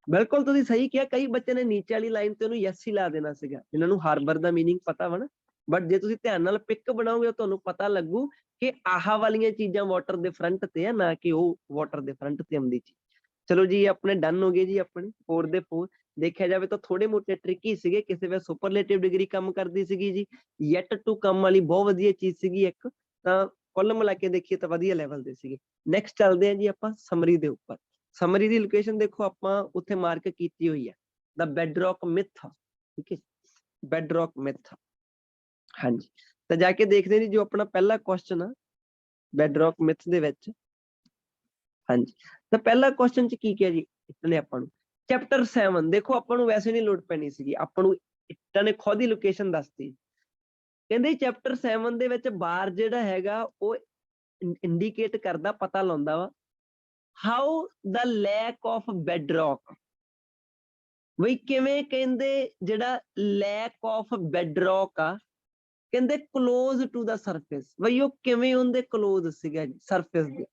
ਬਿਲਕੁਲ ਤੁਸੀਂ ਸਹੀ ਕਿਹਾ ਕਈ ਬੱਚੇ ਨੇ ਨੀਚੇ ਵਾਲੀ ਲਾਈਨ ਤੇ ਉਹਨੂੰ ਯੈਸ ਹੀ ਲਾ ਦੇਣਾ ਸੀਗਾ ਇਹਨਾਂ ਨੂੰ ਹਾਰਬਰ ਦਾ ਮੀਨਿੰਗ ਪਤਾ ਵਾ ਨਾ ਬਟ ਜੇ ਤੁਸੀਂ ਧਿਆਨ ਨਾਲ ਪਿਕ ਬਣਾਓਗੇ ਤੁਹਾਨੂੰ ਪਤਾ ਲੱਗੂ ਕਿ ਆਹ ਵਾਲੀਆਂ ਚੀਜ਼ਾਂ ਵਾਟਰ ਦੇ ਫਰੰਟ ਤੇ ਆ ਨਾ ਕਿ ਉਹ ਵਾਟਰ ਦੇ ਫਰੰਟ ਤੇ ਆਉਂਦੀ ਚੀਜ਼ ਚਲੋ ਜੀ ਆਪਣੇ ਡਨ ਹੋ ਗਏ ਜੀ ਆਪਣੇ 4 ਦੇ 4 ਦੇਖਿਆ ਜਾਵੇ ਤਾਂ ਥੋੜੇ ਮੋਟੇ ਟ੍ਰਿਕੀ ਸੀਗੇ ਕਿਸੇ ਵੇ ਸੁਪਰਲੇਟਿਵ ਡਿਗਰੀ ਕੰਮ ਕਰਦੀ ਸੀਗੀ ਜੀ ਯੈਟ ਟੂ ਕਮ ਵਾਲੀ ਬਹੁਤ ਵਧੀਆ ਚੀਜ਼ ਸੀਗੀ ਇੱਕ ਤਾਂ ਕੁੱਲ ਮਿਲਾ ਕੇ ਦੇਖੀਏ ਤਾਂ ਵਧੀਆ ਲੈਵਲ ਦੇ ਸੀਗੇ ਨੈਕਸਟ ਚੱਲਦੇ ਆ ਜੀ ਆਪਾਂ ਸਮਰੀ ਦੇ ਉੱਪਰ ਸਮਰੀ ਦੀ ਲੋਕੇਸ਼ਨ ਦੇਖੋ ਆਪਾਂ ਉੱਥੇ ਮਾਰਕ ਕੀਤੀ ਹੋਈ ਹੈ ਦਾ ਬੈਡਰੌਕ ਮਿਥ ਠੀਕ ਹੈ ਬੈਡਰੌਕ ਮਿਥ ਹਾਂਜੀ ਤਾਂ ਜਾ ਕੇ ਦੇਖਦੇ ਜੀ ਜੋ ਆਪਣਾ ਪਹਿਲਾ ਕੁਐਸਚਨ ਆ ਬੈਡਰੌਕ ਮਿਥ ਦੇ ਵਿੱਚ ਹਾਂਜੀ ਤਾਂ ਪਹਿਲਾ ਕੁਐਸਚਨ ਚ ਕੀ ਕਿਹਾ ਜੀ ਇਤਨੇ ਆਪਾਂ ਨੂੰ ਚੈਪਟਰ 7 ਦੇਖੋ ਆਪਾਂ ਨੂੰ ਵੈਸੇ ਨਹੀਂ ਲੋੜ ਪੈਣੀ ਸੀਗੀ ਆਪਾਂ ਨੂੰ ਇੱਟਾਂ ਨੇ ਖੁਦ ਹੀ ਲੋਕੇਸ਼ਨ ਦੱਸਤੀ ਕਹਿੰਦੇ ਚੈਪਟਰ 7 ਦੇ ਵਿੱਚ ਬਾਰ ਜਿਹੜਾ ਹੈਗਾ ਉਹ ਇੰਡੀਕੇਟ ਕਰਦਾ ਪਤਾ ਲਾਉਂਦਾ ਵਾ ਹਾਊ ਦਾ ਲੈਕ ਆਫ ਬੈਡਰੌਕ ਬਈ ਕਿਵੇਂ ਕਹਿੰਦੇ ਜਿਹੜਾ ਲੈਕ ਆਫ ਬੈਡਰੌਕ ਆ ਕਹਿੰਦੇ ਕਲੋਜ਼ ਟੂ ਦਾ ਸਰਫੇਸ ਬਈ ਉਹ ਕਿਵੇਂ ਉਹਦੇ ਕਲੋਜ਼ ਸੀਗਾ ਜੀ ਸਰਫੇਸ ਦੇ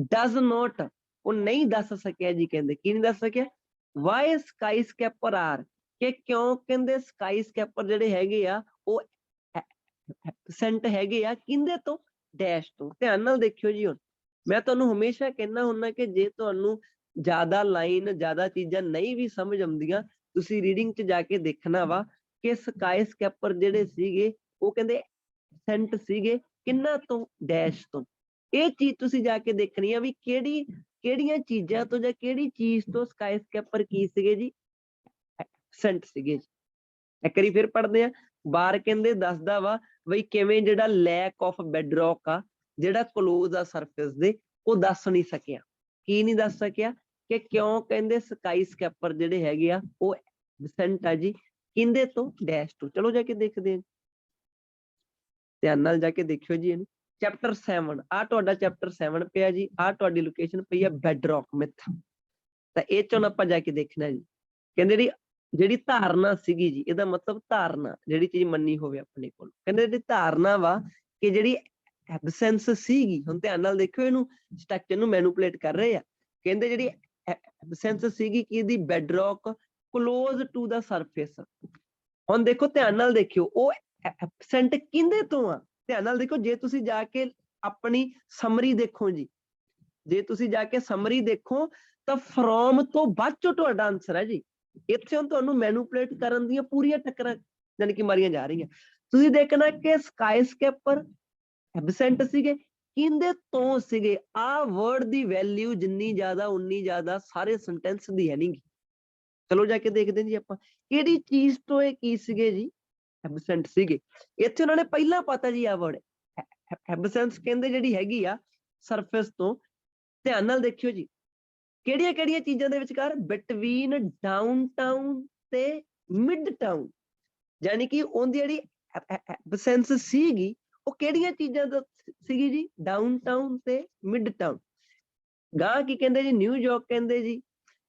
ਡਸ ਨੋਟ ਉਹ ਨਹੀਂ ਦੱਸ ਸਕਿਆ ਜੀ ਕਹਿੰਦੇ ਕੀ ਨਹੀਂ ਦੱਸ ਸਕਿਆ ਵਾਈ ਸਕਾਈ ਸਕੈਪਰ ਆਰ ਕਿ ਕਿਉਂ ਕਹਿੰਦੇ ਸਕਾਈ ਸਕੈਪਰ ਜਿਹੜੇ ਹੈਗੇ ਆ ਉਹ ਐਬਸੈਂਟ ਹੈਗੇ ਆ ਕਿੰਦੇ ਤੋਂ ਡੈਸ਼ ਤੋਂ ਧਿਆਨ ਨਾਲ ਦੇਖਿਓ ਜੀ ਹੁਣ ਮੈਂ ਤੁਹਾਨੂੰ ਹਮੇਸ਼ਾ ਕਹਿੰਦਾ ਹੁੰਦਾ ਕਿ ਜੇ ਤੁਹਾਨੂੰ ਜ਼ਿਆਦਾ ਲਾਈਨ ਜ਼ਿਆਦਾ ਚੀਜ਼ਾਂ ਨਹੀਂ ਵੀ ਸਮਝ ਆਉਂਦੀਆਂ ਤੁਸੀਂ ਰੀਡਿੰਗ 'ਚ ਜਾ ਕੇ ਦੇਖਣਾ ਵਾ ਕਿ ਸਕਾਈ ਸਕੈਪਰ ਜਿਹੜੇ ਸੀਗੇ ਉਹ ਕਹਿੰਦੇ ਐਬਸੈਂਟ ਸੀਗੇ ਕਿੰਨਾ ਤੋਂ ਡੈਸ਼ ਤੋਂ ਇਹ ਚੀਜ਼ ਤੁਸੀਂ ਜਾ ਕੇ ਦੇਖਣੀ ਆ ਵੀ ਕਿਹੜੀਆਂ ਚੀਜ਼ਾਂ ਤੋਂ ਜਾਂ ਕਿਹੜੀ ਚੀਜ਼ ਤੋਂ ਸਕਾਈ ਸਕੈਪਰ ਕੀ ਸੀਗੇ ਜੀ ਐਬਸੈਂਟ ਸੀਗੇ ਜੀ ਇੱਕ ਵਾਰੀ ਫਿਰ ਪੜ੍ਹਦੇ ਆ ਬਾਰ ਕਹਿੰਦੇ ਦੱਸਦਾ ਵਾ ਬਈ ਕਿਵੇਂ ਜਿਹੜਾ ਲੈਕ ਆਫ ਬੈਡਰੌਕ ਆ ਜਿਹੜਾ ਕਲੋਜ਼ ਆ ਸਰਫੇਸ ਦੇ ਉਹ ਦੱਸ ਨਹੀਂ ਸਕਿਆ ਕੀ ਨਹੀਂ ਦੱਸ ਸਕਿਆ ਕਿ ਕਿਉਂ ਕਹਿੰਦੇ ਸਕਾਈ ਸਕੈਪਰ ਜਿਹੜੇ ਹੈਗੇ ਆ ਉਹ ਐਬਸੈਂਟ ਆ ਜੀ ਕਿੰਦੇ ਤੋਂ ਡੈਸ਼ ਤੋਂ ਚਲੋ ਜਾ ਕੇ ਦੇਖਦੇ ਆ ਧਿਆਨ ਨਾਲ ਜਾ ਕੇ ਦੇਖਿਓ ਜੀ ਇਹਨੂੰ ਚੈਪਟਰ 7 ਆ ਤੁਹਾਡਾ ਚੈਪਟਰ 7 ਪਿਆ ਜੀ ਆ ਤੁਹਾਡੀ ਲੋਕੇਸ਼ਨ ਪਈ ਆ ਬੈਡਰੌਕ ਮਿਥ ਤਾਂ ਇਹ ਚੋਂ ਆਪਾਂ ਜਾ ਕੇ ਦੇਖਣਾ ਜੀ ਕਹਿੰਦੇ ਜਿਹੜੀ ਧਾਰਨਾ ਸੀਗੀ ਜੀ ਇਹਦਾ ਮਤਲਬ ਧਾਰਨਾ ਜਿਹੜੀ ਚੀਜ਼ ਮੰਨੀ ਹੋਵੇ ਆਪਣੇ ਕੋਲ ਕਹਿੰਦੇ ਜਿਹੜੀ ਧਾਰਨਾ ਵਾ ਕਿ ਜਿਹੜੀ ਐਬਸੈਂਸ ਸੀਗੀ ਹੁਣ ਧਿਆਨ ਨਾਲ ਦੇਖਿਓ ਇਹਨੂੰ ਸਟਰਕਚਰ ਨੂੰ ਮੈਨੂਪੂਲੇਟ ਕਰ ਰਹੇ ਆ ਕਹਿੰਦੇ ਜਿਹੜੀ ਐਬਸੈਂਸ ਸੀਗੀ ਕਿ ਇਹਦੀ ਬੈਡਰੌਕ ਕਲੋਜ਼ ਟੂ ਦਾ ਸਰਫੇਸ ਹੁਣ ਦੇਖੋ ਧਿਆਨ ਨਾਲ ਦੇਖਿਓ ਉਹ ਐਬਸੈਂਟ ਕਿੰਦੇ ਤੋਂ ਆ ਧਿਆਨ ਨਾਲ ਦੇਖੋ ਜੇ ਤੁਸੀਂ ਜਾ ਕੇ ਆਪਣੀ ਸਮਰੀ ਦੇਖੋ ਜੀ ਜੇ ਤੁਸੀਂ ਜਾ ਕੇ ਸਮਰੀ ਦੇਖੋ ਤਾਂ ਫਰੋਮ ਤੋਂ ਬਾਅਦ ਚੋਂ ਤੁਹਾਡਾ ਆਨਸਰ ਹੈ ਜੀ ਇੱਥੇ ਹੁਣ ਤੁਹਾਨੂੰ ਮੈਨੂਪੂਲੇਟ ਕਰਨ ਦੀਆਂ ਪੂਰੀਆਂ ਟੱਕਰਾਂ ਯਾਨੀ ਕਿ ਮਾਰੀਆਂ ਜਾ ਰਹੀਆਂ ਤੁਸੀਂ ਦੇਖਣਾ ਕਿ ਸਕਾਈ ਸਕੈਪਰ ਐਬਸੈਂਟ ਸੀਗੇ ਕਿੰਦੇ ਤੋਂ ਸੀਗੇ ਆ ਵਰਡ ਦੀ ਵੈਲਿਊ ਜਿੰਨੀ ਜ਼ਿਆਦਾ ਉਨੀ ਜ਼ਿਆਦਾ ਸਾਰੇ ਸੈਂਟੈਂਸ ਦੀ ਹੈ ਨਹੀਂ ਚਲੋ ਜਾ ਕੇ ਦੇਖਦੇ ਜੀ ਆਪਾਂ ਕਿਹੜੀ ਚੀਜ਼ ਤੋਂ ਇਹ ਕੀ ਸੀਗੇ ਜੀ ਐਬਸੈਂਟ ਸੀਗੇ ਇੱਥੇ ਉਹਨਾਂ ਨੇ ਪਹਿਲਾਂ ਪਤਾ ਜੀ ਆ ਵਰਡ ਐਬਸੈਂਸ ਕਹਿੰਦੇ ਜਿਹੜੀ ਹੈਗੀ ਆ ਸਰਫੇਸ ਤੋਂ ਧਿਆਨ ਨਾਲ ਦੇਖਿਓ ਜੀ ਕਿਹੜੀਆਂ ਚੀਜ਼ਾਂ ਦੇ ਵਿਚਕਾਰ ਬਿਟਵੀਨ ਡਾਊਨਟਾਊਨ ਤੇ ਮਿਡ ਟਾਊਨ ਯਾਨੀ ਕਿ ਉਹਦੀ ਜਿਹੜੀ ਐਬਸੈਂਸ ਸੀਗੀ ਉਹ ਕਿਹੜੀਆਂ ਚੀਜ਼ਾਂ ਸੀਗੀ ਜੀ ਡਾਊਨਟਾਊਨ ਤੇ ਮਿਡ ਟਾਊਨ। ਗਾਂ ਕੀ ਕਹਿੰਦੇ ਜੀ ਨਿਊਯਾਰਕ ਕਹਿੰਦੇ ਜੀ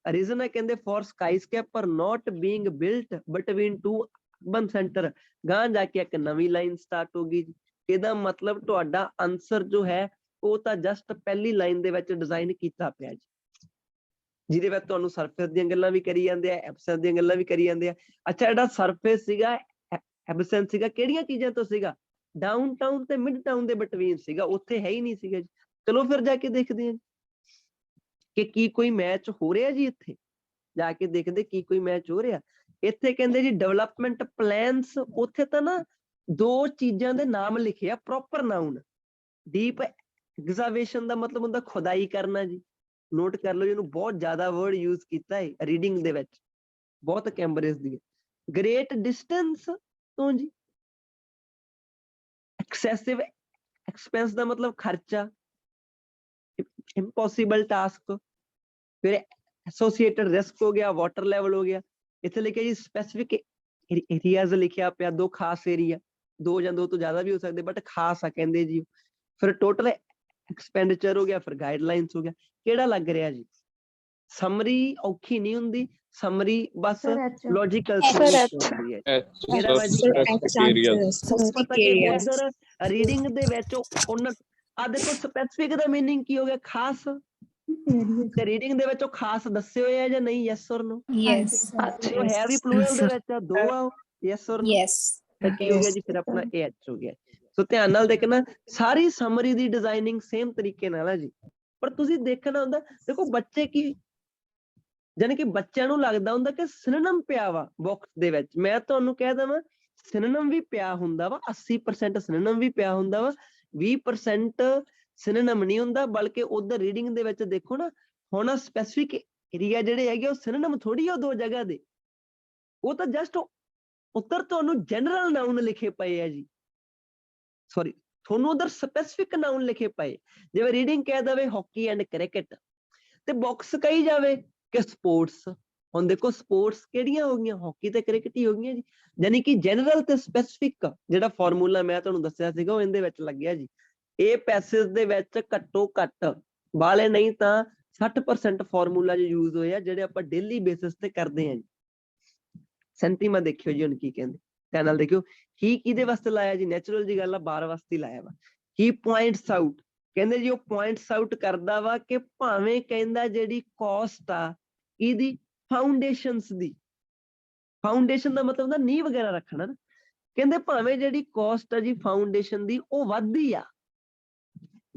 ਅਰੀਜ਼ੋਨਾ ਕਹਿੰਦੇ for skyscraper not being built between two urban center। ਗਾਂ ਜਾ ਕੇ ਇੱਕ ਨਵੀਂ ਲਾਈਨ ਸਟਾਰਟ ਹੋ ਗਈ ਜੀ। ਇਹਦਾ ਮਤਲਬ ਤੁਹਾਡਾ ਆਨਸਰ ਜੋ ਹੈ ਉਹ ਤਾਂ ਜਸਟ ਪਹਿਲੀ ਲਾਈਨ ਦੇ ਵਿੱਚ ਡਿਜ਼ਾਈਨ ਕੀਤਾ ਪਿਆ ਜੀ, ਜਿਹਦੇ ਵਿੱਚ ਤੁਹਾਨੂੰ ਸਰਫੇਸ ਦੀਆਂ ਗੱਲਾਂ ਵੀ ਕਰੀ ਜਾਂਦੇ ਆ, ਐਬਸੈਂਸ ਦੀਆਂ ਗੱਲਾਂ ਵੀ ਕਰੀ ਜਾਂਦੇ ਆ। ਅੱਛਾ ਜਿਹੜਾ ਸਰਫੇਸ ਸੀਗਾ ਐਬਸੈਂਸ ਸੀਗਾ ਕਿਹੜੀਆਂ ਚੀਜ਼ਾਂ ਤੋਂ ਸੀਗਾ? ਡਾਊਨਟਾਊਨ ਤੇ ਮਿਡ ਟਾਊਨ ਦੇ ਬਿਟਵੀਨ ਸੀਗਾ, ਉੱਥੇ ਹੈ ਹੀ ਨਹੀਂ ਸੀਗਾ ਜੀ। ਚਲੋ ਫਿਰ ਜਾ ਕੇ ਦੇਖਦੇ ਹਾਂ ਕਿ ਕੀ ਕੋਈ ਮੈਚ ਹੋ ਰਿਹਾ ਜੀ। ਇੱਥੇ ਜਾ ਕੇ ਦੇਖਦੇ ਕੀ ਕੋਈ ਮੈਚ ਹੋ ਰਿਹਾ। ਇੱਥੇ ਕਹਿੰਦੇ ਜੀ ਡਿਵੈਲਪਮੈਂਟ ਪਲਾਨਸ, ਉੱਥੇ ਤਾਂ ਨਾ ਦੋ ਚੀਜ਼ਾਂ ਦੇ ਨਾਮ ਲਿਖੇ ਆ ਪ੍ਰੋਪਰ ਨਾਊਨ। ਡੀਪ ਐਗਜ਼ਾਵੇਸ਼ਨ ਦਾ ਮਤਲਬ ਹੁੰਦਾ ਖੁਦਾਈ ਕਰਨਾ ਜੀ, ਨੋਟ ਕਰ ਲਓ ਇਹਨੂੰ, ਬਹੁਤ ਜ਼ਿਆਦਾ ਵਰਡ ਯੂਜ਼ ਕੀਤਾ ਹੈ ਰੀਡਿੰਗ ਦੇ ਵਿੱਚ, ਬਹੁਤ ਕੈਂਬਰਿਜ ਦੀ। ਗ੍ਰੇਟ ਡਿਸਟੈਂਸ ਤੋਂ ਜੀ ਐਕਸੈਸਿਵ ਐਕਸਪੈਂਸ ਦਾ ਮਤਲਬ ਖਰਚਾ, ਇੰਪੋਸੀਬਲ ਟਾਸਕ, ਫਿਰ ਐਸੋਸੀਏਟਡ ਰਿਸਕ ਹੋ ਗਿਆ, ਵਾਟਰ ਲੈਵਲ ਹੋ ਗਿਆ। ਇੱਥੇ ਲਿਖਿਆ ਜੀ ਸਪੈਸੀਫਿਕ ਏਰੀਆਜ਼ ਲਿਖਿਆ ਪਿਆ, ਦੋ ਖਾਸ ਏਰੀਆ, ਦੋ ਜਾਂ ਦੋ ਤੋਂ ਜ਼ਿਆਦਾ ਵੀ ਹੋ ਸਕਦੇ ਬਟ ਖਾਸ ਆ ਕਹਿੰਦੇ ਜੀ। ਫਿਰ ਟੋਟਲ ਐਕਸਪੈਂਡੀਚਰ ਹੋ ਗਿਆ, ਫਿਰ ਗਾਈਡਲਾਈਨਸ ਹੋ ਗਿਆ। ਕਿਹੜਾ ਲੱਗ ਰਿਹਾ ਜੀ? ਸਮਰੀ ਔਖੀ ਨਹੀਂ ਹੁੰਦੀ, ਸਮਰੀ ਬਸ ਲੌਜੀਕਲ ਹੁੰਦੀ ਹੈ। ਕਿਹੜਾ ਵਾ ਜੀ? ਪਤਾ ਕਿ ਉਧਰ ਰੀਡਿੰਗ ਦੇ ਵਿੱਚ ਉਹਨਾਂ ਆ ਦੇਖੋ ਸਪੈਸੀਫਿਕ ਦਾ ਮੀਨਿੰਗ ਕੀ ਹੋ ਗਿਆ? ਖਾਸ। ਤੇ ਰੀਡਿੰਗ ਦੇ ਵਿੱਚ ਉਹ ਖਾਸ ਦੱਸੇ ਹੋਏ ਆ ਜਾਂ ਨਹੀਂ? ਯੈਸ ਔਰ ਨੋ? ਉਹ ਹੈ ਵੀ ਪਲੂਰਲ ਦੇ ਵਿੱਚ ਆ, ਦੋ ਆ, ਯੈਸ ਔਰ ਨੋ? ਤਾਂ ਕੀ ਹੋ ਗਿਆ ਜੀ? ਫਿਰ ਆਪਣਾ ਇਹ ਐਚ ਹੋ ਗਿਆ। ਸੋ ਧਿਆਨ ਨਾਲ ਦੇਖਣਾ, ਸਾਰੀ ਸਮਰੀ ਦੀ ਡਿਜ਼ਾਈਨਿੰਗ ਸੇਮ ਤਰੀਕੇ ਨਾਲ ਹੈ ਜੀ। ਪਰ ਤੁਸੀਂ ਦੇਖਣਾ ਹੁੰਦਾ, ਦੇਖੋ ਬੱਚੇ ਕੀ ਜਾਨੀ ਕਿ ਬੱਚਿਆਂ ਨੂੰ ਲੱਗਦਾ ਹੁੰਦਾ ਕਿ ਸਿਨੋਨਿਮ ਪਿਆ ਵਾ ਬਾਕਸ ਦੇ ਵਿੱਚ। ਮੈਂ ਤੁਹਾਨੂੰ ਕਹਿ ਦਵਾਂ ਸਿਨੋਨਿਮ ਵੀ ਪਿਆ ਹੁੰਦਾ ਵਾ, 80% ਸਿਨੋਨਿਮ ਵੀ ਪਿਆ ਹੁੰਦਾ ਵਾ, 20% ਸਿਨੋਨਿਮ ਨਹੀਂ ਹੁੰਦਾ। ਬਲਕਿ ਉਧਰ ਰੀਡਿੰਗ ਦੇ ਵਿੱਚ ਦੇਖੋ ਨਾ, ਹੁਣ ਸਪੈਸੀਫਿਕ ਏਰੀਆ ਜਿਹੜੇ ਹੈਗੇ ਉਹ ਸਿਨੋਨਿਮ ਥੋੜੀ ਆ ਦੋ ਜਗ੍ਹਾ ਦੇ, ਉਹ ਤਾਂ ਜਸਟ ਉੱਤਰ ਤੁਹਾਨੂੰ ਜਨਰਲ ਨਾਊਨ ਲਿਖੇ ਪਏ ਆ ਜੀ। ਸੌਰੀ, ਤੁਹਾਨੂੰ ਉਧਰ ਸਪੈਸੀਫਿਕ ਨਾਊਨ ਲਿਖੇ ਪਏ। ਜਿਵੇਂ ਰੀਡਿੰਗ ਕਹਿ ਦਵੇ ਹਾਕੀ ਐਂਡ ਕ੍ਰਿਕਟ, ਤੇ ਬਾਕਸ ਕਹੀ ਜਾਵੇ ਕਿ ਸਪੋਰਟਸ। ਹੁਣ ਦੇਖੋ ਸਪੋਰਟਸ ਕਿਹੜੀਆਂ ਹੋ ਗਈਆਂ? ਹਾਕੀ ਤੇ ਕ੍ਰਿਕਟ ਹੀ ਹੋ ਗਈਆਂ ਜੀ। ਯਾਨੀ ਕਿ ਜਨਰਲ ਤੇ ਸਪੈਸੀਫਿਕ ਜਿਹੜਾ ਫਾਰਮੂਲਾ ਮੈਂ ਤੁਹਾਨੂੰ ਦੱਸਿਆ ਸੀਗਾ ਉਹ ਇਹਦੇ ਵਿੱਚ ਲੱਗਿਆ ਜੀ। ਇਹ ਪੈਸੇਜ ਦੇ ਵਿੱਚ ਘੱਟੋ ਘੱਟ ਵਾਲੇ ਨਹੀਂ ਤਾਂ 60% ਫਾਰਮੂਲਾ ਜੋ ਯੂਜ਼ ਹੋਏ ਆ, ਜਿਹੜੇ ਆਪਾਂ ਡੇਲੀ ਬੇਸਿਸ ਤੇ ਕਰਦੇ ਹਾਂ ਜੀ। ਸੈਂਤੀਮਾ ਦੇਖਿਓ ਜੀ ਹੁਣ ਕੀ ਕਹਿੰਦੇ, ਧਿਆਨ ਨਾਲ ਦੇਖਿਓ। ਹੀ ਕਿਹਦੇ ਵਾਸਤੇ ਲਾਇਆ ਜੀ? ਨੈਚੁਰਲ ਜੀ ਗੱਲ ਆ, ਬਾਰ ਵਾਸਤੇ ਲਾਇਆ ਵਾ। ਹੀ ਪੁਆਇੰਟਸ ਆਊਟ, ਕਹਿੰਦੇ ਜੀ ਉਹ ਪੁਆਇੰਟਸ ਆਊਟ ਕਰਦਾ ਵਾ ਕਿ ਭਾਵੇਂ ਕਹਿੰਦਾ ਜਿਹੜੀ ਕੋਸਟ ਆ ਇਹਦੀ ਫਾਊਂਡੇਸ਼ਨਸ ਦੀ, ਫਾਊਂਡੇਸ਼ਨ ਦਾ ਮਤਲਬ ਹੁੰਦਾ ਨੀਂਹ ਵਗੈਰਾ ਰੱਖਣਾ ਨਾ, ਕਹਿੰਦੇ ਭਾਵੇਂ ਜਿਹੜੀ ਕੋਸਟ ਆ ਜੀ ਫਾਊਂਡੇਸ਼ਨ ਦੀ ਉਹ ਵੱਧਦੀ ਆ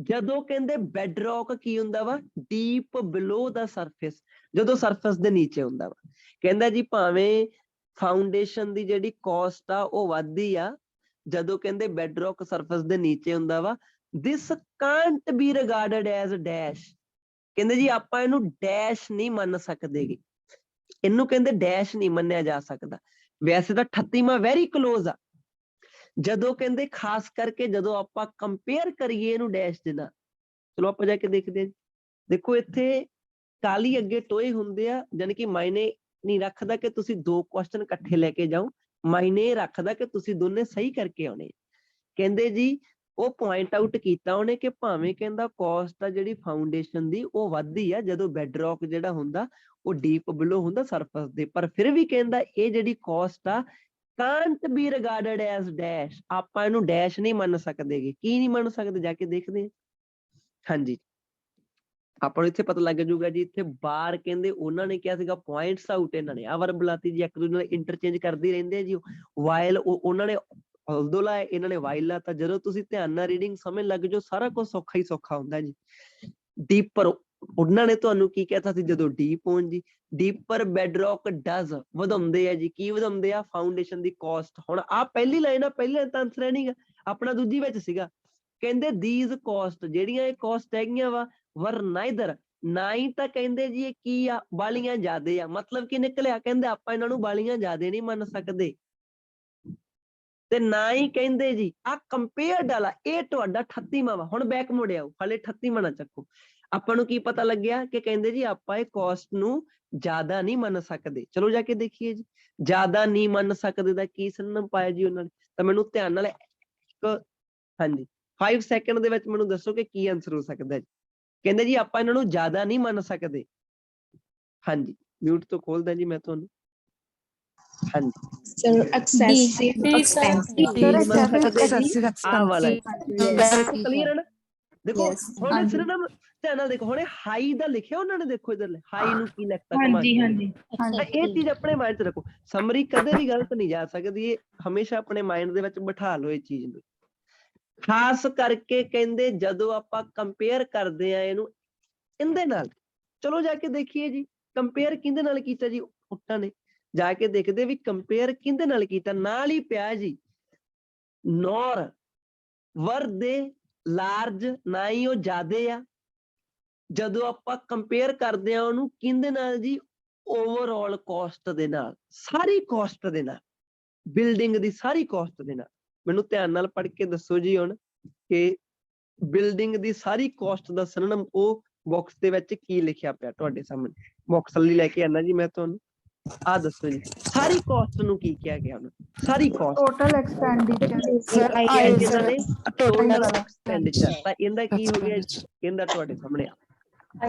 ਜਦੋਂ ਕਹਿੰਦੇ ਬੈਡਰੌਕ ਕੀ ਹੁੰਦਾ ਵਾ? ਡੀਪ ਬਿਲੋ ਦਾ ਸਰਫੇਸ, ਜਦੋਂ ਸਰਫੇਸ ਦੇ ਨੀਚੇ ਹੁੰਦਾ ਵਾ। ਕਹਿੰਦਾ ਜੀ ਭਾਵੇਂ ਫਾਊਂਡੇਸ਼ਨ ਦੀ ਜਿਹੜੀ ਕੋਸਟ ਆ ਉਹ ਵੱਧਦੀ ਆ ਜਦੋਂ ਕਹਿੰਦੇ ਬੈਡਰੌਕ ਸਰਫੇਸ ਦੇ ਨੀਚੇ ਹੁੰਦਾ ਵਾ। ਦਿਸ ਕਾਂਟ ਬੀ ਰਿਗਾਰਡਡ ਐਜ਼ ਡੈਸ਼, ਕਹਿੰਦੇ ਜੀ ਆਪਾਂ ਇਹਨੂੰ ਡੈਸ਼ ਨਹੀਂ ਮੰਨ ਸਕਦੇ ਗੇ, ਇਹਨੂੰ ਕਹਿੰਦੇ ਡੈਸ਼ ਨਹੀਂ ਮੰਨਿਆ ਜਾ ਸਕਦਾ। ਵੈਸੇ ਤਾਂ 38ਵਾਂ ਵੈਰੀ ਕਲੋਜ਼ ਆ, ਜਦੋਂ ਕਹਿੰਦੇ ਖਾਸ ਕਰਕੇ ਜਦੋਂ ਆਪਾਂ ਕੰਪੇਅਰ ਕਰੀਏ ਇਹਨੂੰ ਡੈਸ਼ ਦੇ ਨਾਲ। ਚਲੋ ਆਪਾਂ ਜਾ ਕੇ ਦੇਖਦੇ ਹਾਂ। ਦੇਖੋ ਇੱਥੇ ਕਾਲੀ ਅੱਗੇ ਟੋਏ ਹੁੰਦੇ ਆ, ਜਾਨੀ ਕਿ ਮਾਇਨੇ ਨਹੀਂ ਰੱਖਦਾ ਕਿ ਤੁਸੀਂ ਦੋ ਕੁਐਸਚਨ ਇਕੱਠੇ ਲੈ ਕੇ ਜਾਓ, ਮਾਇਨੇ ਰੱਖਦਾ ਕਿ ਤੁਸੀਂ ਦੋਨੇ ਸਹੀ ਕਰਕੇ ਆਉਣੇ। ਕਹਿੰਦੇ ਜੀ ਉਹ ਪੁਆਇੰਟ ਆਊਟ ਕੀਤਾ ਉਹਨੇ ਕਿ ਭਾਵੇਂ ਕਹਿੰਦਾ ਕੋਸਟ ਆ ਜਿਹੜੀ ਫਾਊਂਡੇਸ਼ਨ ਦੀ ਉਹ ਵੱਧਦੀ ਆ ਜਦੋਂ ਬੈਡਰੌਕ ਜਿਹੜਾ ਹੁੰਦਾ ਉਹ ਡੀਪ ਬਿਲੋ ਹੁੰਦਾ ਸਰਫੇਸ ਦੇ, ਪਰ ਫਿਰ ਵੀ ਕਹਿੰਦਾ ਇਹ ਜਿਹੜੀ ਕੋਸਟ ਆ ਕਾਂਟ ਬੀ ਰਿਗਾਰਡਡ ਐਜ਼ ਡੈਸ਼, ਆਪਾਂ ਇਹਨੂੰ ਡੈਸ਼ ਨਹੀਂ ਮੰਨ ਸਕਦੇਗੇ। ਕੀ ਨਹੀਂ ਮੰਨ ਸਕਦੇ? ਜਾ ਕੇ ਦੇਖਦੇ ਹਾਂ। ਹਾਂਜੀ, ਆਪਾਂ ਨੂੰ ਇੱਥੇ ਪਤਾ ਲੱਗ ਜਾਊਗਾ ਜੀ। ਇੱਥੇ ਬਾਰ ਕਹਿੰਦੇ ਉਹਨਾਂ ਨੇ ਕਿਹਾ ਸੀਗਾ ਪੁਆਇੰਟਸ ਆਊਟ, ਇਹਨਾਂ ਨੇ ਆ ਵਰਬ ਲਾਤੀ ਜੀ, ਇੱਕ ਦੂਜੇ ਨਾਲ ਇੰਟਰਚੇਂਜ ਕਰਦੇ ਰਹਿੰਦੇ ਆ ਜੀ। ਵਾਈਲ ਉਹਨਾਂ ਨੇ ਉਦੋਂ ਲਾਇਆ, ਇਹਨਾਂ ਨੇ ਵਾਈਲ ਲਾਤਾ। ਜਦੋਂ ਤੁਸੀਂ ਧਿਆਨ ਨਾਲ ਰੀਡਿੰਗ ਸਮਝ ਲੱਗ ਜਾਓ ਸਾਰਾ ਕੁਝ ਸੌਖਾ ਹੀ ਸੌਖਾ ਹੁੰਦਾ ਜੀ। ਡੀਪਰ ਉਹਨਾਂ ਨੇ ਤੁਹਾਨੂੰ ਕੀ ਕਹਿਤਾ ਸੀ ਜਦੋਂ ਡੀਪ ਹੋਣ ਜੀ, ਡੀਪਰ ਬੈਡਰੌਕ ਡਜ਼ ਵਧਾਉਂਦੇ ਆ ਜੀ। ਕੀ ਵਧਾਉਂਦੇ ਆ? ਫਾਊਂਡੇਸ਼ਨ ਦੀ ਕੋਸਟ। ਹੁਣ ਆਹ ਪਹਿਲੀ ਲਾਈਨ ਆ, ਪਹਿਲੀ ਲਾਈਨ ਤਾਂ ਆਨਸਰ ਹੈ ਨਹੀਂਗਾ, ਆਪਣਾ ਦੂਜੀ ਵਿੱਚ ਸੀਗਾ। ਕਹਿੰਦੇ these cost, ਜਿਹੜੀਆਂ ਇਹ ਕੋਸਟ ਹੈਗੀਆਂ ਵਾ were neither, ਨਾ ਹੀ ਤਾਂ ਕਹਿੰਦੇ ਜੀ ਇਹ ਕੀ ਆ ਬਾਲੀਆਂ ਜ਼ਿਆਦੇ ਆ। ਮਤਲਬ ਕੀ ਨਿਕਲਿਆ? ਕਹਿੰਦੇ ਆਪਾਂ ਇਹਨਾਂ ਨੂੰ ਬਾਲੀਆਂ ਜ਼ਿਆਦੇ ਨਹੀਂ ਮੰਨ ਸਕਦੇ, ਤੇ ਨਾ ਹੀ ਕਹਿੰਦੇ ਜੀ ਆ ਕੰਪੇਅਰਡ ਵਾਲਾ ਇਹ ਤੁਹਾਡਾ 38ਵਾਂ ਵਾ। ਹੁਣ ਬੈਕ ਮੁੜ ਆਓ, ਹਾਲੇ 38ਵਾਂ ਨਾ ਚੱਕੋ। ਆਪਾਂ ਨੂੰ ਕੀ ਪਤਾ ਲੱਗਿਆ ਕਿ ਕਹਿੰਦੇ ਜੀ ਆਪਾਂ ਇਹ ਕੋਸਟ ਨੂੰ ਜ਼ਿਆਦਾ ਨਹੀਂ ਮੰਨ ਸਕਦੇ। ਚਲੋ ਜਾ ਕੇ ਦੇਖੀਏ ਜੀ, ਜ਼ਿਆਦਾ ਨਹੀਂ ਮੰਨ ਸਕਦੇ ਦਾ ਕੀ ਸਿਨੋਨਿਮ ਪਾਇਆ ਜੀ ਉਹਨਾਂ ਨੇ। ਤਾਂ ਮੈਨੂੰ ਧਿਆਨ ਨਾਲ ਇੱਕ, ਹਾਂਜੀ 5 ਸੈਕਿੰਡ ਦੇ ਵਿੱਚ ਮੈਨੂੰ ਦੱਸੋ ਕਿ ਕੀ ਆਨਸਰ ਹੋ ਸਕਦਾ ਜੀ। ਕਹਿੰਦੇ ਜੀ ਆਪਾਂ ਇਹਨਾਂ ਨੂੰ ਜ਼ਿਆਦਾ ਨਹੀਂ ਮੰਨ ਸਕਦੇ। ਹਾਂਜੀ ਮਿਊਟ ਤੋਂ ਖੋਲਦਾ ਜੀ ਮੈਂ ਤੁਹਾਨੂੰ। ਹਾਂਜੀ Sir, excessive D, expensive. ਕੀ ਮੰਨ ਸਕਦੇ ਜੀ? excessive ਆਹ ਵਾਲਾ Yes. ਕਲੀਅਰ ਹੈ ਨਾ। ਦੇਖੋ Yes. ਹੁਣ ਹਾਂਜੀ। ਸਿਰੋਨਾਮ ਧਿਆਨ ਨਾਲ ਦੇਖੋ, ਹੁਣੇ ਹਾਈ ਦਾ ਲਿਖਿਆ ਉਹਨਾਂ ਨੇ, ਦੇਖੋ ਇਧਰ ਹਾਈ ਨੂੰ ਕੀ ਲਿਖਤਾ ਹਾਂਜੀ ਕਮਾਂਡ। ਹਾਂਜੀ ਤਾਂ ਇਹ ਚੀਜ਼ ਆਪਣੇ ਮਾਈਂਡ 'ਚ ਰੱਖੋ। ਸਮਰੀ ਕਦੇ ਵੀ ਗਲਤ ਨਹੀਂ ਜਾ ਸਕਦੀ, ਇਹ ਹਮੇਸ਼ਾ ਆਪਣੇ ਮਾਈਂਡ ਦੇ ਵਿੱਚ ਬਿਠਾ ਲਓ ਇਹ ਚੀਜ਼ ਨੂੰ। ਖਾਸ ਕਰਕੇ ਕਹਿੰਦੇ ਜਦੋਂ ਆਪਾਂ ਕੰਪੇਅਰ ਕਰਦੇ ਆ ਇਹਨੂੰ ਇਹਦੇ ਨਾਲ, ਚਲੋ ਜਾ ਕੇ ਦੇਖੀਏ ਜੀ ਕੰਪੇਅਰ ਕਿਹਦੇ ਨਾਲ ਕੀਤਾ ਜੀ ਊਠਾਂ ਨੇ। ਜਾ ਕੇ ਦੇਖਦੇ ਵੀ ਕੰਪੇਅਰ ਕਿਹਦੇ ਨਾਲ ਕੀਤਾ, ਨਾਲ ਹੀ ਪਿਆ ਜੀ ਨੌਰ ਵਰ ਦੇ ਲਾਰਜ, ਨਾ ਹੀ ਉਹ ਜ਼ਿਆਦੇ ਆ। ਜਦੋਂ ਆਪਾਂ ਕੰਪੇਅਰ ਕਰਦੇ ਆ ਉਹਨੂੰ ਕਿਹਦੇ ਨਾਲ ਜੀ, ਓਵਰਆਲ ਕਾਸਟ ਦੇ ਨਾਲ, ਸਾਰੀ ਕਾਸਟ ਦੇ ਨਾਲ, ਬਿਲਡਿੰਗ ਦੀ ਸਾਰੀ ਕਾਸਟ ਦੇ ਨਾਲ। ਮੈਨੂੰ ਧਿਆਨ ਨਾਲ ਪੜ੍ਹ ਕੇ ਦੱਸੋ ਜੀ ਹੁਣ ਕਿ ਬਿਲਡਿੰਗ ਦੀ ਸਾਰੀ ਕਾਸਟ ਦਾ ਸਿਨੋਨਿਮ ਉਹ ਬਾਕਸ ਦੇ ਵਿੱਚ ਕੀ ਲਿਖਿਆ ਪਿਆ ਤੁਹਾਡੇ ਸਾਹਮਣੇ। ਬਾਕਸ ਲਈ ਲੈ ਕੇ ਆਣਾ ਜੀ ਮੈਂ ਤੁਹਾਨੂੰ। ਆਹ ਦੱਸੋ ਜੀ ਸਾਰੀ ਕਾਸਟ ਨੂੰ ਕੀ ਕਿਹਾ ਗਿਆ ਉਹਨੂੰ, ਸਾਰੀ ਕਾਸਟ। total expenditure. ਸਰ ਆਏ ਇਹਨਾਂ ਨੇ ਟੋਟਲ ਟੋਟਲ ਐਕਸਪੈਂਡੀਚਰ, ਤਾਂ ਇਹਦਾ ਕੀ ਹੋ ਗਿਆ ਜੀ, ਇਹਦਾ ਤੁਹਾਡੇ ਸਾਹਮਣੇ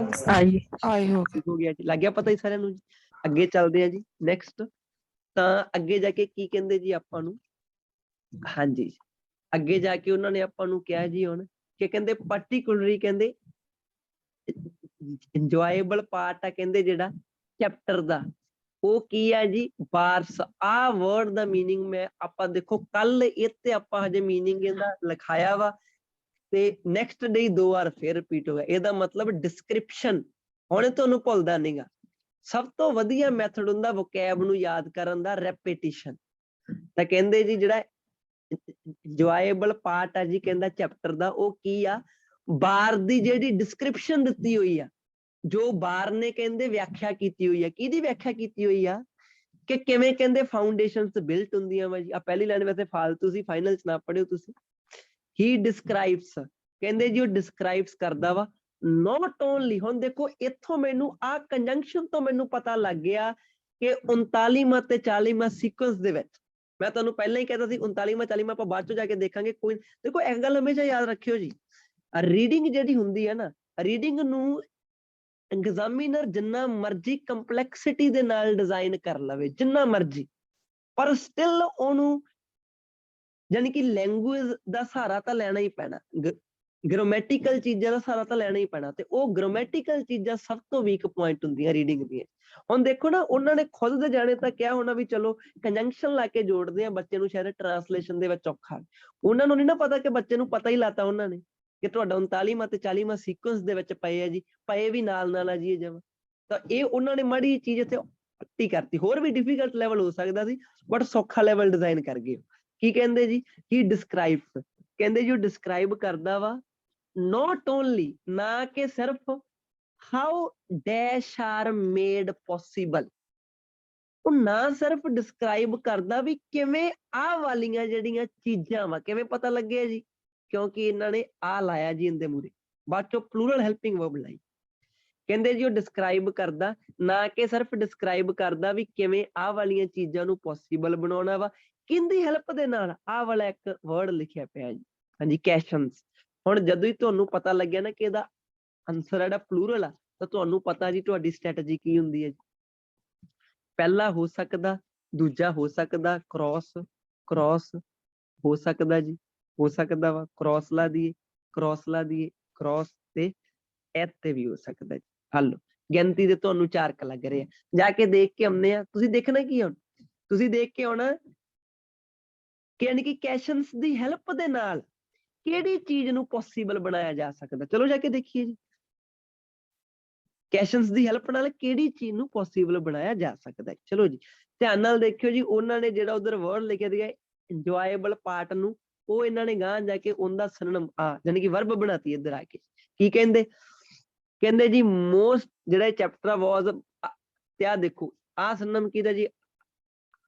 ਆਏ ਹੋ ਗਿਆ ਜੀ। ਲੱਗ ਗਿਆ ਪਤਾ ਹੀ ਸਾਰਿਆਂ ਨੂੰ ਜੀ। ਅੱਗੇ ਚੱਲਦੇ ਆ ਜੀ ਨੈਕਸਟ। ਤਾਂ ਅੱਗੇ ਜਾ ਕੇ ਕੀ ਕਹਿੰਦੇ ਜੀ ਆਪਾਂ ਨੂੰ, ਹਾਂਜੀ ਅੱਗੇ ਜਾ ਕੇ ਉਹਨਾਂ ਨੇ ਆਪਾਂ ਨੂੰ ਕਿਹਾ ਜੀ ਹੁਣ ਕਿ ਕਹਿੰਦੇ ਪਾਰਟੀਕੂਲਰਲੀ ਕਹਿੰਦੇ ਇੰਜੋਏਬਲ ਪਾਰਟ ਆ ਕਹਿੰਦੇ ਜਿਹੜਾ ਚੈਪਟਰ ਦਾ, ਉਹ ਕੀ ਹੈ ਜੀ, ਬਾਰਸ। ਆਹ ਵਰਡ ਦਾ ਮੀਨਿੰਗ ਮੈਂ ਆਪਾਂ ਦੇਖੋ ਕੱਲ ਇੱਥੇ ਆਪਾਂ ਹਜੇ ਮੀਨਿੰਗ ਇਹਦਾ ਲਿਖਾਇਆ ਵਾ ਤੇ ਨੈਕਸਟ ਡੇ 2 ਵਾਰ ਫਿਰ ਰਿਪੀਟ ਹੋ ਗਿਆ। ਇਹਦਾ ਮਤਲਬ ਡਿਸਕ੍ਰਿਪਸ਼ਨ। ਹੁਣ ਤੁਹਾਨੂੰ ਭੁੱਲਦਾ ਨਹੀਂਗਾ। ਸਭ ਤੋਂ ਵਧੀਆ ਮੈਥਡ ਹੁੰਦਾ ਵੋਕੈਬ ਨੂੰ ਯਾਦ ਕਰਨ ਦਾ, ਰੈਪੀਟੀਸ਼ਨ। ਤਾਂ ਕਹਿੰਦੇ ਜੀ ਜਿਹੜਾ ਇੰਜੋਏਬਲ ਪਾਰਟ ਆ ਜੀ ਕਹਿੰਦਾ ਚੈਪਟਰ ਦਾ, ਉਹ ਕੀ ਆ, ਬਾਰ ਦੀ ਜਿਹੜੀ ਡਿਸਕ੍ਰਿਪਸ਼ਨ ਦਿੱਤੀ ਹੋਈ ਆ, ਜੋ ਬਾਰ ਨੇ ਕਹਿੰਦੇ ਵਿਆਖਿਆ ਕੀਤੀ ਹੋਈ ਆ। ਕਿਹਦੀ ਵਿਆਖਿਆ ਕੀਤੀ ਹੋਈ ਆ ਕਿ ਕਿਵੇਂ ਕਹਿੰਦੇ ਫਾਊਂਡੇਸ਼ਨਸ ਬਿਲਟ ਹੁੰਦੀਆਂ ਵਾ ਜੀ। ਆ ਪਹਿਲੀ ਲਾਈਨ ਵੈਸੇ ਫਾਲਤੂ ਸੀ, ਫਾਈਨਲ 'ਚ ਨਾ ਪੜਿਓ ਤੁਸੀਂ। ਹੀ ਡਿਸਕ੍ਰਾਈਬਸ ਕਹਿੰਦੇ ਜੀ ਉਹ ਡਿਸਕ੍ਰਾਈਬਸ ਕਰਦਾ ਵਾ ਨੋਟ ਓਨਲੀ। ਹੁਣ ਦੇਖੋ ਇੱਥੋਂ ਮੈਨੂੰ ਆਹ ਕੰਜੰਕਸ਼ਨ ਤੋਂ ਮੈਨੂੰ ਪਤਾ ਲੱਗ ਗਿਆ ਕਿ 39ਵਾਂ ਤੇ 40ਵਾਂ ਸੀਕੁਐਂਸ ਦੇ ਵਿੱਚ, ਮੈਂ ਤੁਹਾਨੂੰ ਪਹਿਲਾਂ ਹੀ ਕਹਿੰਦਾ ਸੀ 39ਵਾਂ 40ਵਾਂ ਆਪਾਂ ਬਾਅਦ ਚੋਂ ਜਾ ਕੇ ਦੇਖਾਂਗੇ। ਕੋਈ ਦੇਖੋ ਇੱਕ ਗੱਲ ਹਮੇਸ਼ਾ ਯਾਦ ਰੱਖਿਓ ਜੀ, ਰੀਡਿੰਗ ਜਿਹੜੀ ਹੁੰਦੀ ਹੈ ਨਾ, ਰੀਡਿੰਗ ਨੂੰ ਐਗਜ਼ਾਮੀਨਰ ਜਿੰਨਾ ਮਰਜ਼ੀ ਕੰਪਲੈਕਸਿਟੀ ਦੇ ਨਾਲ ਡਿਜ਼ਾਈਨ ਕਰ ਲਵੇ, ਜਿੰਨਾ ਮਰਜ਼ੀ, ਪਰ ਸਟਿਲ ਉਹਨੂੰ ਯਾਨੀ ਕਿ ਲੈਂਗੁਏਜ ਦਾ ਸਹਾਰਾ ਤਾਂ ਲੈਣਾ ਹੀ ਪੈਣਾ, ਗ੍ਰਾਮੈਟੀਕਲ ਚੀਜ਼ਾਂ ਦਾ ਸਹਾਰਾ ਤਾਂ ਲੈਣਾ ਹੀ ਪੈਣਾ। ਤੇ ਉਹ ਗ੍ਰਾਮੈਟੀਕਲ ਚੀਜ਼ਾਂ ਸਭ ਤੋਂ ਵੀਕ ਪੁਆਇੰਟ ਹੁੰਦੀਆਂ ਰੀਡਿੰਗ ਦੀਆਂ। ਹੁਣ ਦੇਖੋ ਨਾ, ਉਹਨਾਂ ਨੇ ਖੁਦ ਦੇ ਜਾਣੇ ਤਾਂ ਕਿਹਾ ਹੋਣਾ ਵੀ ਚਲੋ ਕੰਜੰਕਸ਼ਨ ਲਾ ਕੇ ਜੋੜਦੇ ਆ, ਬੱਚੇ ਨੂੰ ਸ਼ਾਇਦ ਟ੍ਰਾਂਸਲੇਸ਼ਨ ਦੇ ਵਿੱਚ ਔਖਾ। ਉਹਨਾਂ ਨੂੰ ਨਹੀਂ ਨਾ ਪਤਾ ਕਿ ਬੱਚੇ ਨੂੰ ਪਤਾ ਹੀ ਲਾਤਾ ਉਹਨਾਂ ਨੇ ਕਿ ਤੁਹਾਡਾ 39ਵਾਂ ਤੇ 40ਵਾਂ ਸੀਕੁਐਂਸ ਦੇ ਵਿੱਚ ਪਏ ਆ ਜੀ, ਪਏ ਵੀ ਨਾਲ ਆ ਜੀ ਇਹ ਜਮ। ਤਾਂ ਇਹ ਉਹਨਾਂ ਨੇ ਮਾੜੀ ਚੀਜ਼ ਇੱਥੇ ਪੱਟੀ ਕਰਤੀ। ਹੋਰ ਵੀ ਡਿਫੀਕਲਟ ਲੈਵਲ ਹੋ ਸਕਦਾ ਸੀ, ਬਟ ਸੌਖਾ ਲੈਵਲ ਡਿਜ਼ਾਈਨ ਕਰ ਗਏ। ਕੀ ਕਹਿੰਦੇ ਜੀ, ਹੀ ਡਿਸਕ੍ਰਾਈਬਸ ਕਹਿੰਦੇ ਜੀ ਉਹ ਡਿਸਕ੍ਰਾਈਬ ਕਰਦਾ ਵਾ not only, ਨਾ ਕਿ ਸਿਰਫ how dash are made possible। ਉਹ ਨਾ ਸਿਰਫ ਡਿਸਕ੍ਰਾਈਬ ਕਰਦਾ ਵੀ ਕਿਵੇਂ ਆਹ ਵਾਲੀਆਂ ਜਿਹੜੀਆਂ ਚੀਜ਼ਾਂ ਵਾ ਕਿਵੇਂ ਪਤਾ ਲੱਗਿਆ ਜੀ, ਕਿਉਂਕਿ ਇਹਨਾਂ ਨੇ ਆ ਲਾਇਆ ਜੀ ਇਹਦੇ ਮੂਰੇ, ਬਾਅਦ ਚੋਂ ਪਲੂਰਲ ਹੈਲਪਿੰਗ ਵਰਬ ਲਾਈ। ਕਹਿੰਦੇ ਜੀ ਉਹ ਡਿਸਕ੍ਰਾਈਬ ਕਰਦਾ, ਨਾ ਕਿ ਸਿਰਫ ਡਿਸਕ੍ਰਾਈਬ ਕਰਦਾ ਵੀ ਕਿਵੇਂ ਆਹ ਵਾਲੀਆਂ ਚੀਜ਼ਾਂ ਨੂੰ ਪੋਸੀਬਲ ਬਣਾਉਣਾ ਵਾ, ਕਿਹਦੀ ਹੈਲਪ ਦੇ ਨਾਲ। ਆਹ ਵਾਲਾ ਇੱਕ ਵਰਡ ਲਿਖਿਆ ਪਿਆ ਜੀ, ਹਾਂਜੀ ਕੈਸ਼ਨਸ। ਹੁਣ ਜਦੋਂ ਹੀ ਤੁਹਾਨੂੰ ਪਤਾ ਲੱਗਿਆ ਨਾ ਕਿ ਇਹਦਾ ਆਨਸਰ ਜਿਹੜਾ ਪਲੂਰਲ ਆ, ਤਾਂ ਤੁਹਾਨੂੰ ਪਤਾ ਜੀ ਤੁਹਾਡੀ ਸਟ੍ਰੈਟਜੀ ਕੀ ਹੁੰਦੀ ਹੈ ਜੀ। ਪਹਿਲਾ ਹੋ ਸਕਦਾ, ਦੂਜਾ ਹੋ ਸਕਦਾ, ਕ੍ਰੋਸ ਹੋ ਸਕਦਾ ਜੀ, ਹੋ ਸਕਦਾ ਵਾ ਕ੍ਰੋਸ ਲਾ ਦੀਏ, ਕ੍ਰੋਸ ਤੇ ਇੱਥੇ ਵੀ ਹੋ ਸਕਦਾ ਜੀ। ਹਲੋ ਗਿਣਤੀ ਦੇ ਤੁਹਾਨੂੰ 4 ਲੱਗ ਰਹੇ ਆ, ਜਾ ਕੇ ਦੇਖ ਕੇ ਆਉਂਦੇ ਆ। ਤੁਸੀਂ ਦੇਖਣਾ ਕੀ ਹੁਣ, ਤੁਸੀਂ ਦੇਖ ਕੇ ਆਉਣਾ ਕਿ ਯਾਨੀ ਕਿ ਕੈਸ਼ਨਸ ਦੀ ਹੈਲਪ ਦੇ ਨਾਲ ਕਿਹੜੀ ਚੀਜ਼ ਨੂੰ ਪੋਸੀਬਲ ਬਣਾਇਆ ਜਾ ਸਕਦਾ। ਚਲੋ ਜਾ ਕੇ ਦੇਖੀਏ ਜੀ, ਕੈਸ਼ਨਸ ਦੀ ਹੈਲਪ ਨਾਲ ਕਿਹੜੀ ਚੀਜ਼ ਨੂੰ ਪੋਸੀਬਲ ਬਣਾਇਆ ਜਾ ਸਕਦਾ ਹੈ। ਚਲੋ ਜੀ ਧਿਆਨ ਨਾਲ ਦੇਖਿਓ ਜੀ, ਉਹਨਾਂ ਨੇ ਜਿਹੜਾ ਉਧਰ ਵਰਡ ਲਿਖਿਆ ਸੀਗਾ ਇੰਜੋਏਬਲ ਪਾਰਟ ਨੂੰ, ਉਹ ਇਹਨਾਂ ਨੇ ਗਾਂ ਜਾ ਕੇ ਉਹਦਾ ਸਿਨੋਨਿਮ ਆ ਯਾਨੀ ਕਿ ਵਰਬ ਬਣਾਤੀ ਇੱਧਰ ਆ ਕੇ। ਕੀ ਕਹਿੰਦੇ, ਕਹਿੰਦੇ ਜੀ ਮੋਸਟ ਜਿਹੜਾ ਚੈਪਟਰ ਵਾਜ਼, ਤੇ ਆ ਦੇਖੋ ਆਹ ਸਿਨੋਨਿਮ ਕਿਹਦਾ ਜੀ,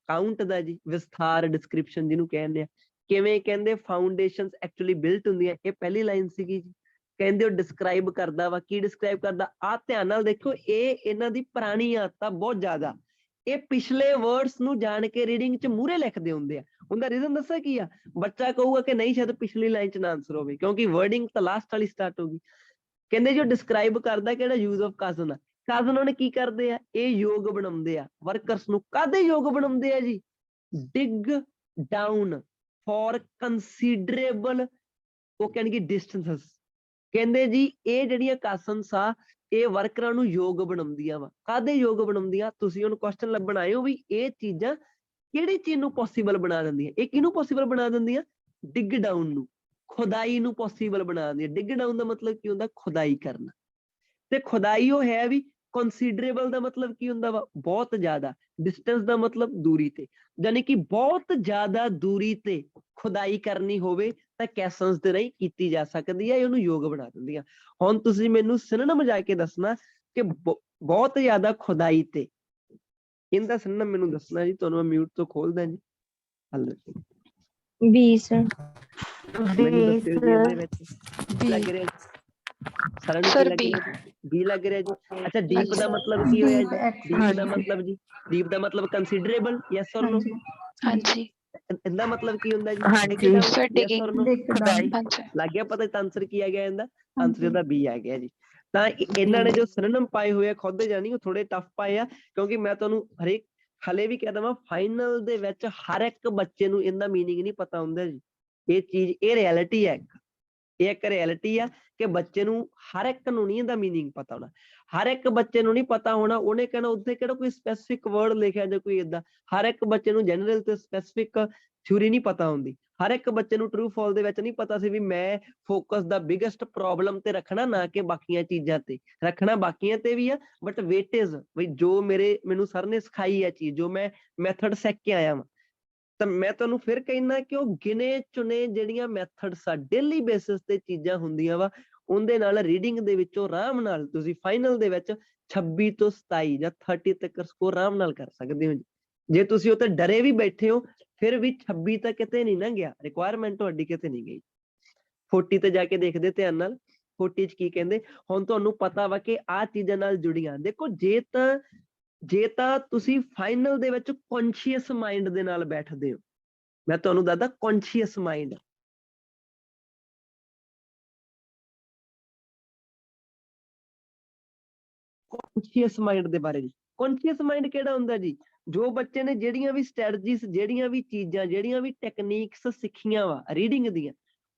ਕਾਊਂਟ ਦਾ ਜੀ, ਵਿਸਥਾਰ ਡਿਸਕ੍ਰਿਪਸ਼ਨ ਜਿਹਨੂੰ ਕਹਿੰਦੇ ਆ। ਕਿਵੇਂ ਕਹਿੰਦੇ ਫਾਊਂਡੇਸ਼ਨਸ ਐਕਚੁਅਲੀ ਬਿਲਟ ਹੁੰਦੀਆਂ, ਇਹ ਪਹਿਲੀ ਲਾਈਨ ਸੀਗੀ ਜੀ। ਕਹਿੰਦੇ ਉਹ ਡਿਸਕ੍ਰਾਈਬ ਕਰਦਾ ਵਾ, ਕੀ ਡਿਸਕ੍ਰਾਈਬ ਕਰਦਾ, ਆਹ ਧਿਆਨ ਨਾਲ ਦੇਖੋ, ਇਹ ਇਹਨਾਂ ਦੀ ਪੁਰਾਣੀ ਆਦਤ ਆ ਬਹੁਤ ਜ਼ਿਆਦਾ। ਇਹ ਪਿਛਲੇ ਵਰਡਸ ਨੂੰ ਜਾਣ ਕੇ ਰੀਡਿੰਗ 'ਚ ਮੂਹਰੇ ਲਿਖਦੇ ਹੁੰਦੇ ਆ। ਉਹਦਾ ਰੀਜ਼ਨ ਦੱਸਿਆ ਕੀ ਆ? ਬੱਚਾ ਕਹੂਗਾ ਕਿ ਨਹੀਂ ਸ਼ਾਇਦ ਪਿਛਲੀ ਲਾਈਨ ਚ ਨਾ ਆਂਸਰ ਹੋਵੇ, ਕਿਉਂਕਿ ਵਰਡਿੰਗ ਤਾਂ ਲਾਸਟ ਵਾਲੀ ਸਟਾਰਟ ਹੋ ਗਈ। ਕਹਿੰਦੇ ਜੋ ਡਿਸਕ੍ਰਾਈਬ ਕਰਦਾ ਕਿਹੜਾ ਯੂਜ਼ ਆਫ ਕਜ਼ਨ ਆ। ਕਜ਼ਨ ਉਹਨੇ ਕੀ ਕਰਦੇ ਆ? ਇਹ ਯੋਗ ਬਣਾਉਂਦੇ ਆ ਵਰਕਰਸ ਨੂੰ। ਕਾਹਦੇ ਯੋਗ ਬਣਾਉਂਦੇ ਆ ਜੀ? ਡਿਗ ਡਾਊਨ ਫॉर ਕੰਸੀਡਰੇਬਲ, ਉਹ ਕਹਿਣਗੇ ਡਿਸਟੈਂਸਸ। ਕਹਿੰਦੇ ਜੀ ਇਹ ਜਿਹੜੀਆਂ ਕਜ਼ਨਸ ਆ ਇਹ ਵਰਕਰਾਂ ਨੂੰ ਯੋਗ ਬਣਾਉਂਦੀਆਂ ਵਾ। ਕਾਹਦੇ ਯੋਗ ਬਣਾਉਂਦੀਆਂ? ਤੁਸੀਂ ਹੁਣ ਕੁਐਸਚਨ ਲੱਭਣ ਆਏ ਹੋ ਵੀ ਇਹ ਚੀਜ਼ਾਂ ਕਿਹੜੀ ਚੀਜ਼ ਨੂੰ ਪੋਸੀਬਲ ਬਣਾ ਦਿੰਦੀਆਂ। ਇਹ ਕਿਹਨੂੰ ਪੋਸੀਬਲ ਬਣਾ ਦਿੰਦੀਆਂ? ਡਿਗ ਡਾਊਨ ਨੂੰ, ਖੁਦਾਈ ਨੂੰ ਪੋਸੀਬਲ ਬਣਾ ਦਿੰਦੀਆਂ। ਡਿਗ ਡਾਊਨ ਦਾ ਮਤਲਬ ਕੀ ਹੁੰਦਾ? ਖੁਦਾਈ ਕਰਨਾ। ਤੇ ਖੁਦਾਈ ਉਹ ਹੈ ਵੀ। ਕੰਸੀਡਰੇਬਲ ਦਾ ਮਤਲਬ ਕੀ ਹੁੰਦਾ ਵਾ? ਬਹੁਤ ਜ਼ਿਆਦਾ। ਡਿਸਟੈਂਸ ਦਾ ਮਤਲਬ ਦੂਰੀ ਤੇ, ਯਾਨੀ ਕਿ ਬਹੁਤ ਜ਼ਿਆਦਾ ਦੂਰੀ ਤੇ ਖੁਦਾਈ ਕਰਨੀ ਹੋਵੇ ਤਾਂ ਕੈਸਨਸ ਦੇ ਰਾਹੀਂ ਕੀਤੀ ਜਾ ਸਕਦੀ ਹੈ, ਉਹਨੂੰ ਯੋਗ ਬਣਾ ਦਿੰਦੀਆਂ। ਹੁਣ ਤੁਸੀਂ ਮੈਨੂੰ ਸਿਨੋਨਿਮ ਜਾ ਕੇ ਦੱਸਣਾ ਕਿ ਬਹੁਤ ਜ਼ਿਆਦਾ ਖੁਦਾਈ ਤੇ, ਇਹਦਾ ਸਿਨੋਨਿਮ ਮੈਨੂੰ ਦੱਸਣਾ ਜੀ। ਤੁਹਾਨੂੰ ਮੈਂ ਮਿਊਟ ਤੋਂ ਖੋਲਦਾ ਜੀ। B sir. ਮੈਨੂੰ ਦੱਸਿਓ ਜੀ ਇਹਦੇ ਵਿੱਚ ਬੀ ਲੱਗ ਰਿਹਾ ਸਾਰਿਆਂ ਨੂੰ ਕੀ ਸਰ ਲੱਗ ਬੀ। ਰਿਹਾ? ਬੀ ਲੱਗ ਰਿਹਾ ਜੀ। ਅੱਛਾ ਡੀਪ ਹਾਂਜੀ ਦਾ ਮਤਲਬ ਕੀ ਹੋਇਆ ਜੀ? Deep ਡੀਪ ਦਾ ਹਾਂਜੀ। ਮਤਲਬ ਜੀ, ਡੀਪ ਦਾ ਮਤਲਬ ਕੰਸੀਡਰੇਬਲ, ਯੈਸ ਔਰ ਨੋ? ਹਾਂਜੀ ਹਾਂਜੀ ਇਹਦਾ ਮਤਲਬ ਕੀ ਹੁੰਦਾ ਜੀ? ਹਾਂਜੀ ਸਰ ਯੈਸ ਔਰ ਨੋ? ਡਿਗ ਡਾਊਨ ਹਾਂਜੀ ਲੱਗ ਗਿਆ ਪਤਾ ਤਾਂ ਆਨਸਰ ਕੀ ਆ ਗਿਆ ਇਹਦਾ? ਆਨਸਰ ਹਾਂਜੀ ਇਹਦਾ ਬੀ ਆ ਗਿਆ ਜੀ। ਤਾਂ ਇਹਨਾਂ ਨੇ ਜੋ ਸਿਨੋਨਿਮ ਪਾਏ ਹੋਏ ਆ ਖੁਦ ਜਾਣੀ ਉਹ ਥੋੜੇ ਟਫ ਪਾਏ ਆ, ਕਿਉਂਕਿ ਮੈਂ ਤੁਹਾਨੂੰ ਹਰੇਕ ਹਲੇ ਵੀ ਕਹਿ ਦਵਾਂ ਫਾਈਨਲ ਦੇ ਵਿੱਚ ਹਰ ਇੱਕ ਬੱਚੇ ਨੂੰ ਇਹਦਾ ਮੀਨਿੰਗ ਨਹੀਂ ਪਤਾ ਹੁੰਦਾ ਜੀ। ਇਹ ਚੀਜ਼, ਇਹ ਰਿਐਲਿਟੀ ਹੈ, ਇਹ ਇੱਕ ਰਿਐਲਿਟੀ ਆ ਕਿ ਬੱਚੇ ਨੂੰ ਹਰ ਇੱਕ ਨੂੰ ਨਹੀਂ ਇਹਦਾ ਮੀਨਿੰਗ ਪਤਾ ਹੋਣਾ। ਹਰ ਇੱਕ ਬੱਚੇ ਨੂੰ ਨਹੀਂ ਪਤਾ ਹੋਣਾ। ਉਹਨੇ ਕਹਿਣਾ ਉੱਥੇ ਕਿਹੜਾ ਕੋਈ ਸਪੈਸੀਫਿਕ ਵਰਡ ਲਿਖਿਆ ਜਾਂ ਕੋਈ ਏਦਾਂ। ਹਰ ਇੱਕ ਬੱਚੇ ਨੂੰ ਜਨਰਲ ਤੇ ਸਪੈਸੀਫਿਕ ਥਿਊਰੀ ਨਹੀਂ ਪਤਾ ਹੁੰਦੀ। ਹਰ ਇੱਕ ਬੱਚੇ ਨੂੰ ਟਰੂ ਫਾਲ ਦੇ ਵਿੱਚ ਨਹੀਂ ਪਤਾ ਸੀ ਵੀ ਮੈਂ ਫੋਕਸ ਦਾ ਬਿਗੇਸਟ ਪ੍ਰੋਬਲਮ ਤੇ ਰੱਖਣਾ, ਨਾ ਕਿ ਬਾਕੀਆਂ ਚੀਜ਼ਾਂ ਤੇ ਰੱਖਣਾ। ਬਾਕੀਆਂ ਤੇ ਵੀ ਆ ਬਟ ਵੇਟੇਜ ਵੀ ਜੋ ਮੈਨੂੰ ਸਰ ਨੇ ਸਿਖਾਈ ਆ ਚੀਜ਼, ਜੋ ਮੈਂ ਮੈਥਡ ਸਿੱਖ ਕੇ ਆਇਆ ਵਾਂ। ਤਾਂ ਮੈਂ ਤੁਹਾਨੂੰ ਫਿਰ ਕਹਿਣਾ ਕਿ ਉਹ ਗਿਣੇ ਚੁਣੇ ਜਿਹੜੀਆਂ ਮੈਥਡਸ ਆ ਡੇਲੀ ਬੇਸਿਸ ਤੇ ਚੀਜ਼ਾਂ ਹੁੰਦੀਆਂ ਵਾ, ਉਹਦੇ ਨਾਲ ਰੀਡਿੰਗ ਦੇ ਵਿੱਚੋਂ ਆਰਾਮ ਨਾਲ ਤੁਸੀਂ ਫਾਈਨਲ ਦੇ ਵਿੱਚ 26 ਤੋਂ 27 ਜਾਂ 30 ਤੱਕ ਸਕੋਰ ਆਰਾਮ ਨਾਲ ਕਰ ਸਕਦੇ ਹੋ ਜੀ। ਜੇ ਤੁਸੀਂ ਉਹ ਤੇ ਡਰੇ ਵੀ ਬੈਠੇ ਹੋ ਫਿਰ ਵੀ 26 ਤਾਂ ਕਿਤੇ ਨਹੀਂ ਨਾ ਗਿਆ, ਰਿਕੁਆਇਰਮੈਂਟ ਤੁਹਾਡੀ ਕਿਤੇ ਨਹੀਂ ਗਈ। 40 ਤੇ ਜਾ ਕੇ ਦੇਖਦੇ ਧਿਆਨ ਨਾਲ, 40 ਚ ਕੀ ਕਹਿੰਦੇ। ਹੁਣ ਤੁਹਾਨੂੰ ਪਤਾ ਵਾ ਕਿ ਆਹ ਚੀਜ਼ਾਂ ਨਾਲ ਜੁੜੀਆਂ। ਦੇਖੋ ਜੇ ਤਾਂ ਤੁਸੀਂ ਫਾਈਨਲ ਦੇ ਵਿੱਚ ਕੌਨਸ਼ੀਅਸ ਮਾਈਂਡ ਦੇ ਨਾਲ ਬੈਠਦੇ ਹੋ, ਮੈਂ ਤੁਹਾਨੂੰ ਦੱਸਦਾ ਕੌਨਸ਼ੀਅਸ ਮਾਈਂਡ, ਕੌਨਸ਼ੀਅਸ ਮਾਈਂਡ ਦੇ ਬਾਰੇ ਜੀ। ਕੌਨਸ਼ੀਅਸ ਮਾਈਂਡ ਕਿਹੜਾ ਹੁੰਦਾ ਜੀ? ਜੋ ਬੱਚੇ ਨੇ ਜਿਹੜੀਆਂ ਵੀ ਸਟ੍ਰੈਟਜੀਸ, ਜਿਹੜੀਆਂ ਵੀ ਚੀਜ਼ਾਂ, ਜਿਹੜੀਆਂ ਵੀ ਟੈਕਨੀਕਸ ਸਿੱਖੀਆਂ ਵਾ ਰੀਡਿੰਗ ਦੀਆਂ,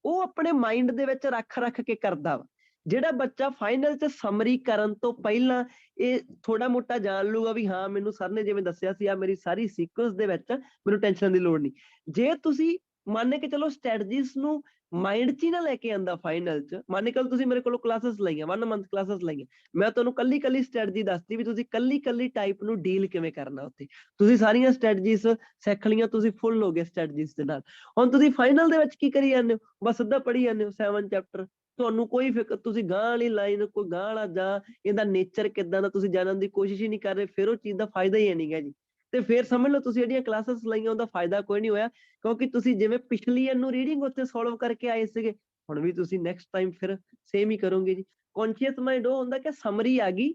ਉਹ ਆਪਣੇ ਮਾਈਂਡ ਦੇ ਵਿੱਚ ਰੱਖ ਕੇ ਕਰਦਾ ਵਾ। ਜਿਹੜਾ ਬੱਚਾ ਫਾਈਨਲ 'ਚ ਸਮਰੀ ਕਰਨ ਤੋਂ ਪਹਿਲਾਂ ਇਹ ਥੋੜਾ ਮੋਟਾ ਜਾਣ ਲੂਗਾ ਵੀ ਹਾਂ ਮੈਨੂੰ ਸਰ ਨੇ ਜਿਵੇਂ ਦੱਸਿਆ ਸੀ ਆ ਮੇਰੀ ਸਾਰੀ ਸੀਕੁਐਂਸ ਦੇ ਵਿੱਚ ਮੈਨੂੰ ਟੈਨਸ਼ਨ ਦੀ ਲੋੜ ਨਹੀਂ। ਜੇ ਤੁਸੀਂ ਮੰਨ ਕੇ ਚਲੋ ਸਟ੍ਰੈਟਜੀਸ ਨੂੰ ਮਾਈਂਡ 'ਚ ਹੀ ਨਾ ਲੈ ਕੇ ਆਂਦਾ ਫਾਈਨਲ 'ਚ, ਮੰਨ ਕੇ ਤੁਸੀਂ ਮੇਰੇ ਕੋਲੋਂ ਕਲਾਸਿਸ ਲਈਆਂ, 1 ਮੰਥ ਕਲਾਸਿਸ ਲਈਆਂ, ਮੈਂ ਤੁਹਾਨੂੰ ਕੱਲੀ ਸਟ੍ਰੈਟਜੀ ਦੱਸਦੀ ਵੀ ਤੁਸੀਂ ਕੱਲੀ ਟਾਈਪ ਨੂੰ ਡੀਲ ਕਿਵੇਂ ਕਰਨਾ। ਉੱਥੇ ਤੁਸੀਂ ਸਾਰੀਆਂ ਸਟ੍ਰੈਟਜੀਸ ਸਿੱਖ ਲਈਆਂ, ਤੁਸੀਂ ਫੁੱਲ ਹੋ ਗਏ ਸਟ੍ਰੈਟਜੀਸ ਦੇ ਨਾਲ। ਹੁਣ ਤੁਸੀਂ ਫਾਈਨਲ ਦੇ ਵਿੱਚ ਕੀ ਕਰੀ ਜਾਂਦੇ ਹੋ? ਬਸ ਸਿੱਧਾ ਪੜ੍ਹੀ ਜਾਂਦੇ ਹੋ 7 ਚੈਪਟਰ। ਤੁਹਾਨੂੰ ਕੋਈ ਫਿਕਰ, ਤੁਸੀਂ ਗਾਂ ਵਾਲੀ ਲਾਈਨ, ਕੋਈ ਗਾਂ ਵਾਲਾ ਜਾਂ ਇਹਦਾ ਨੇਚਰ ਕਿੱਦਾਂ ਦਾ ਤੁਸੀਂ ਜਾਣਨ ਦੀ ਕੋਸ਼ਿਸ਼ ਹੀ ਨਹੀਂ ਕਰ ਰਹੇ, ਫਿਰ ਉਹ ਚੀਜ਼ ਦਾ ਫਾਇਦਾ ਹੀ ਨਹੀਂ ਗਾ ਜੀ। ਤੇ ਫਿਰ ਸਮਝ ਲਓ ਤੁਸੀਂ ਜਿਹੜੀਆਂ ਕਲਾਸਿਸ ਲਈਆਂ ਉਹਦਾ ਫਾਇਦਾ ਕੋਈ ਨਹੀਂ ਹੋਇਆ, ਕਿਉਂਕਿ ਤੁਸੀਂ ਜਿਵੇਂ ਪਿਛਲੀ ਨੂੰ ਰੀਡਿੰਗ ਉੱਥੇ ਸੋਲਵ ਕਰਕੇ ਆਏ ਸੀਗੇ, ਹੁਣ ਵੀ ਤੁਸੀਂ ਨੈਕਸਟ ਟਾਈਮ ਫਿਰ ਸੇਮ ਹੀ ਕਰੋਗੇ ਜੀ। ਕੌਨਸ਼ੀਅਸ ਮਾਈਂਡ ਉਹ ਹੁੰਦਾ ਕਿ ਸਮਰੀ ਆ ਗਈ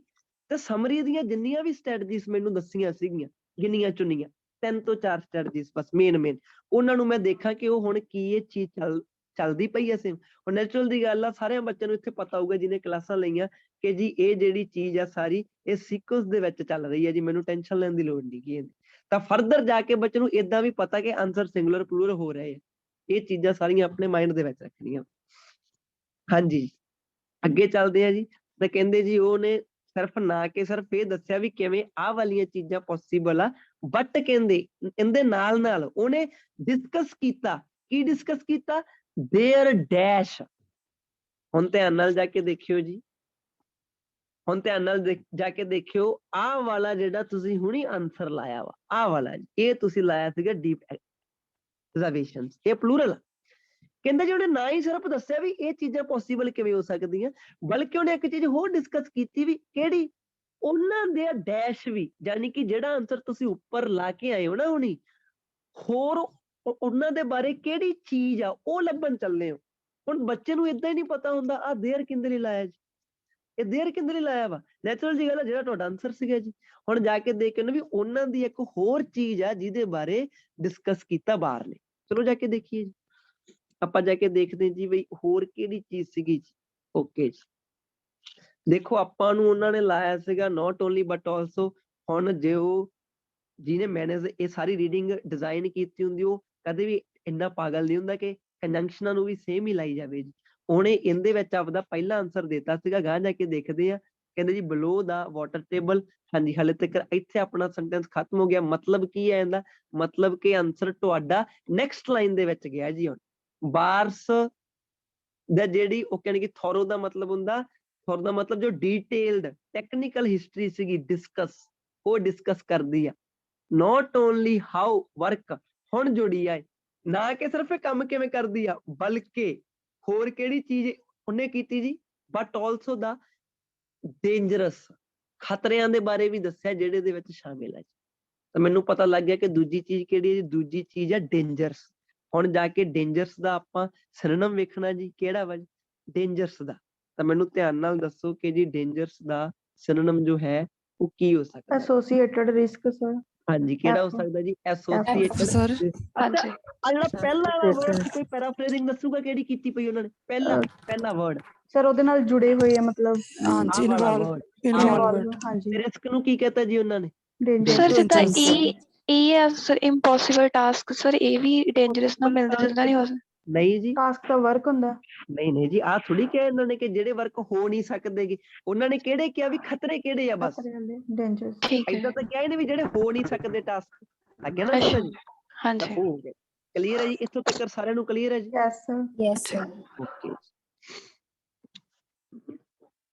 ਤੇ ਸਮਰੀ ਦੀਆਂ ਜਿੰਨੀਆਂ ਵੀ ਸਟ੍ਰੈਟਜੀਸ ਮੈਨੂੰ ਦੱਸੀਆਂ ਸੀਗੀਆਂ, ਗਿਣੀਆਂ ਚੁਣੀਆਂ 3 ਤੋਂ 4 ਸਟ੍ਰੈਟਜੀਸ ਬਸ ਮੇਨ ਉਹਨਾਂ ਨੂੰ ਮੈਂ ਦੇਖਾਂ ਕਿ ਉਹ ਹੁਣ ਕੀ ਇਹ ਚੀਜ਼ ਚੱਲਦੀ ਪਈ ਹੈ ਸੇਮ। ਹੁਣ ਨੈਚੁਰਲ ਦੀ ਗੱਲ ਆ, ਸਾਰਿਆਂ ਬੱਚਿਆਂ ਨੂੰ ਇੱਥੇ ਪਤਾ ਹੋਊਗਾ ਜਿਹਨੇ ਕਲਾਸਾਂ ਲਈਆਂ ਕਿ ਜੀ ਇਹ ਜਿਹੜੀ ਚੀਜ਼ ਆ ਸਾਰੀ ਇਹ ਸੀਕੁਐਂਸ ਦੇ ਵਿੱਚ ਚੱਲ ਰਹੀ ਹੈ ਜੀ, ਮੈਨੂੰ ਟੈਨਸ਼ਨ ਲੈਣ ਦੀ ਲੋੜ ਨਹੀਂ ਗੀ। ਤਾਂ ਫਰਦਰ ਜਾ ਕੇ ਬੱਚੇ ਨੂੰ ਏਦਾਂ ਵੀ ਪਤਾ ਕਿ ਆਨਸਰ ਸਿੰਗੂਲਰ ਪਲੂਰਲ ਹੋ ਰਹੇ ਆ। ਇਹ ਚੀਜ਼ਾਂ ਸਾਰੀਆਂ ਆਪਣੇ ਮਾਈਂਡ ਦੇ ਵਿੱਚ ਰੱਖਣੀਆਂ। ਹਾਂਜੀ ਅੱਗੇ ਚੱਲਦੇ ਆ ਜੀ। ਤਾਂ ਕਹਿੰਦੇ ਜੀ ਉਹਨੇ ਸਿਰਫ ਨਾ ਕਿ ਸਿਰਫ ਇਹ ਦੱਸਿਆ ਵੀ ਕਿਵੇਂ ਆਹ ਵਾਲੀਆਂ ਚੀਜ਼ਾਂ ਪੋਸੀਬਲ ਆ, ਬਟ ਕਹਿੰਦੇ ਇਹਦੇ ਨਾਲ ਉਹਨੇ ਡਿਸਕਸ ਕੀਤਾ। ਕੀ ਡਿਸਕਸ ਕੀਤਾ? There dash. ਹੁਣ ਧਿਆਨ ਨਾਲ ਜਾ ਕੇ ਦੇਖਿਓ ਜੀ, ਹੁਣ ਧਿਆਨ ਨਾਲ ਜਾ ਕੇ ਦੇਖਿਓ ਆਹ ਵਾਲਾ ਜਿਹੜਾ ਤੁਸੀਂ ਹੁਣੀ ਆਨਸਰ ਲਾਇਆ ਵਾ, ਆਹ ਵਾਲਾ ਇਹ ਤੁਸੀਂ ਲਾਇਆ ਸੀਗਾ ਡੀਪ ਐਬਜ਼ਰਵੇਸ਼ਨਸ, ਇਹ ਪਲੂਰਲ। ਕਹਿੰਦੇ ਜੀ ਉਹਨੇ ਨਾ ਹੀ ਸਿਰਫ ਦੱਸਿਆ ਵੀ ਇਹ ਚੀਜ਼ਾਂ ਪੋਸੀਬਲ ਕਿਵੇਂ ਹੋ ਸਕਦੀਆਂ, ਬਲਕਿ ਉਹਨੇ ਇੱਕ ਚੀਜ਼ ਹੋਰ ਡਿਸਕਸ ਕੀਤੀ ਵੀ ਕਿਹੜੀ? ਉਹਨਾਂ ਦੇ ਡੈਸ਼ ਵੀ, ਯਾਨੀ ਕਿ ਜਿਹੜਾ ਆਨਸਰ ਤੁਸੀਂ ਉੱਪਰ ਲਾ ਕੇ ਆਏ ਹੋ ਨਾ ਹੁਣੀ, ਹੋਰ ਉਹਨਾਂ ਦੇ ਬਾਰੇ ਕਿਹੜੀ ਚੀਜ਼ ਆ ਉਹ ਲੱਭਣ ਚੱਲੇ ਹੋ। ਹੁਣ ਬੱਚੇ ਨੂੰ ਏਦਾਂ ਹੀ ਨਹੀਂ ਪਤਾ ਹੁੰਦਾ ਆਹ ਦੇਅਰ ਕਿੰਦੇ ਲਈ ਲਾਇਆ ਜੀ, ਇਹ ਦੇਅਰ ਕਿੰਦੇ ਲਈ ਲਾਇਆ ਵਾ। ਨੈਚੁਰਲ ਜੀ ਗੱਲ ਆ, ਜਿਹੜਾ ਤੁਹਾਡਾ ਆਨਸਰ ਸੀਗਾ ਜੀ। ਹੁਣ ਜਾ ਕੇ ਦੇਖ ਕੇ ਵੀ ਉਹਨਾਂ ਦੀ ਇੱਕ ਹੋਰ ਚੀਜ਼ ਆ ਜਿਹਦੇ ਬਾਰੇ ਡਿਸਕਸ ਕੀਤਾ ਬਾਹਰ ਨੇ। ਚਲੋ ਜਾ ਕੇ ਦੇਖੀਏ ਜੀ। ਆਪਾਂ ਜਾ ਕੇ ਦੇਖਦੇ ਜੀ ਬਈ ਹੋਰ ਕਿਹੜੀ ਚੀਜ਼ ਸੀਗੀ ਜੀ। ਓਕੇ ਜੀ, ਦੇਖੋ ਆਪਾਂ ਨੂੰ ਉਹਨਾਂ ਨੇ ਲਾਇਆ ਸੀਗਾ ਨਾਟ ਓਨਲੀ ਬਟ ਆਲਸੋ, ਹੁਣ ਜੇ ਉਹ ਜਿਹਨੇ ਮੈਨੇਜ ਇਹ ਸਾਰੀ ਰੀਡਿੰਗ ਡਿਜ਼ਾਈਨ ਕੀਤੀ ਹੁੰਦੀ ਉਹ ਕਦੇ ਵੀ ਇੰਨਾ ਪਾਗਲ ਨਹੀਂ ਹੁੰਦਾ ਕਿ ਕੰਜੰਕਸ਼ਨਾਂ ਨੂੰ ਵੀ ਸੇਮ ਹੀ ਲਾਈ ਜਾਵੇ ਜੀ। ਉਹਨੇ ਇਹਦੇ ਵਿੱਚ ਆਪਦਾ ਪਹਿਲਾ ਆਨਸਰ ਦਿੱਤਾ ਸੀਗਾ, ਗਾਂ ਜਾ ਕੇ ਦੇਖਦੇ ਆ। ਕਹਿੰਦੇ ਜੀ ਬਿਲੋ ਦਾ ਵਾਟਰ ਟੇਬਲ। ਹਾਂਜੀ, ਹਾਲੇ ਤੱਕ ਇੱਥੇ ਆਪਣਾ ਸੈਂਟੈਂਸ ਖਤਮ ਹੋ ਗਿਆ। ਮਤਲਬ ਕੀ ਹੈ ਇਹਦਾ? ਮਤਲਬ ਕਿ ਆਨਸਰ ਤੁਹਾਡਾ ਨੈਕਸਟ ਲਾਈਨ ਦੇ ਵਿੱਚ ਗਿਆ ਜੀ। ਹੁਣ ਬਾਰਸ ਦਾ ਜਿਹੜੀ ਉਹ ਕਹਿੰਦੇ ਕਿ ਥੋਰੋ ਦਾ ਮਤਲਬ ਹੁੰਦਾ, ਥੋਰੋ ਦਾ ਮਤਲਬ ਜੋ ਡੀਟੇਲਡ ਟੈਕਨੀਕਲ ਹਿਸਟਰੀ ਸੀਗੀ ਡਿਸਕਸ, ਉਹ ਡਿਸਕਸ ਕਰਦੀ ਆ। ਨੋਟ ਓਨਲੀ ਹਾਊ ਵਰਕ ਹੁਣ ਜੁੜੀ ਆ, ਨਾ ਕਿ ਸਿਰਫ ਇਹ ਕੰਮ ਕਿਵੇਂ ਕਰਦੀ ਆ ਬਲਕਿ ਹੋਰ ਕਿਹੜੀ ਚੀਜ਼ ਉਹਨੇ ਕੀਤੀ ਜੀ, ਬਟ ਆਲਸੋ ਦਾ ਡੇਂਜਰਸ ਖਤਰਿਆਂ ਦੇ ਬਾਰੇ ਵੀ ਦੱਸਿਆ ਜਿਹੜੇ ਇਹਦੇ ਵਿੱਚ ਸ਼ਾਮਿਲ ਹੈ। ਤਾਂ ਮੈਨੂੰ ਪਤਾ ਲੱਗ ਗਿਆ ਕਿ ਦੂਜੀ ਚੀਜ਼ ਕਿਹੜੀ ਹੈ ਜੀ, ਦੂਜੀ ਚੀਜ਼ ਹੈ ਡੇਂਜਰਸ। ਹੁਣ ਜਾ ਕੇ ਡੇਂਜਰਸ ਦਾ ਆਪਾਂ ਸਿਨੋਨਿਮ ਵੇਖਣਾ ਜੀ, ਕਿਹੜਾ ਵਾ ਜੀ ਡੇਂਜਰਸ ਦਾ। ਤਾਂ ਮੈਨੂੰ ਧਿਆਨ ਨਾਲ ਦੱਸੋ ਕਿ ਜੀ ਡੇਂਜਰਸ ਦਾ ਸਿਨੋਨਿਮ ਜੋ ਹੈ ਉਹ ਕੀ ਹੋ ਸਕਦਾ? Associated risk sir. ਹਾਂਜੀ, ਕਿਹੜਾ ਹੋ F ਸਕਦਾ ਜੀ? F associated. ਸਰ। ਹਾਂਜੀ ਆ ਜਿਹੜਾ ਪਹਿਲਾ ਵਰਡ ਕੋਈ ਪੈਰਾਫਰੇਜ਼ਿੰਗ ਦੱਸੂਗਾ ਕਿਹੜੀ ਕੀਤੀ ਪਈ ਉਹਨਾਂ ਨੇ? ਪਹਿਲਾ ਵਰਡ ਸਰ ਉਹਦੇ ਨਾਲ ਜੁੜੇ ਹੋਏ ਆ ਮਤਲਬ ਹਾਂਜੀ, ਵਾਲਾ ਇਨਵੋਲਵ word, ਇਨਵੋਲਵਡ। ਹਾਂਜੀ ਰਿਸਕ ਨੂੰ ਕੀ ਕਹਤਾ ਜੀ ਉਹਨਾਂ ਨੇ? ਡੇਂਜਰ ਸਰ ਜਿੱਦਾਂ Dangerous. ਇਹ ਹੈ ਸਰ ਇੰਪੋਸੀਬਲ ਟਾਸਕ, ਸਰ ਇਹ ਵੀ ਡੇਂਜਰਸ ਨਾਲ ਮਿਲਦਾ ਜੁਲਦਾ ਨਹੀਂ ਹੋ ਸਕਦਾ? ਨਹੀਂ ਜੀ, ਟਾਸਕ ਦਾ ਵਰਕ ਹੁੰਦਾ। ਨਹੀਂ ਜੀ, ਆਹ ਥੋੜੀ ਕਿਹਾ ਇਹਨਾਂ ਨੇ ਕਿ ਜਿਹੜੇ ਵਰਕ ਹੋ ਨਹੀਂ ਸਕਦੇਗੇ। ਉਹਨਾਂ ਨੇ ਕਿਹੜੇ ਕਿਹਾ ਵੀ ਖਤਰੇ ਕਿਹੜੇ ਆ? ਬਸ ਡੇਂਜਰ। ਠੀਕ ਹੈ ਏਦਾਂ ਤਾਂ ਕਿਹਾ ਹੀ ਨਹੀਂ ਵੀ ਜਿਹੜੇ ਹੋ ਨਹੀਂ ਸਕਦੇ ਟਾਸਕ। ਲੱਗਿਆ ਨਾ ਅੱਛਾ, ਜੀ? ਤਾਂ ਹਾਂਜੀ ਹੋ ਗਿਆ। ਕਲੀਅਰ ਹੈ ਜੀ? ਇੱਥੋਂ ਤੱਕ ਸਾਰਿਆਂ ਨੂੰ ਕਲੀਅਰ ਹੈ ਜੀ? Yes sir. Yes, sir. Okay.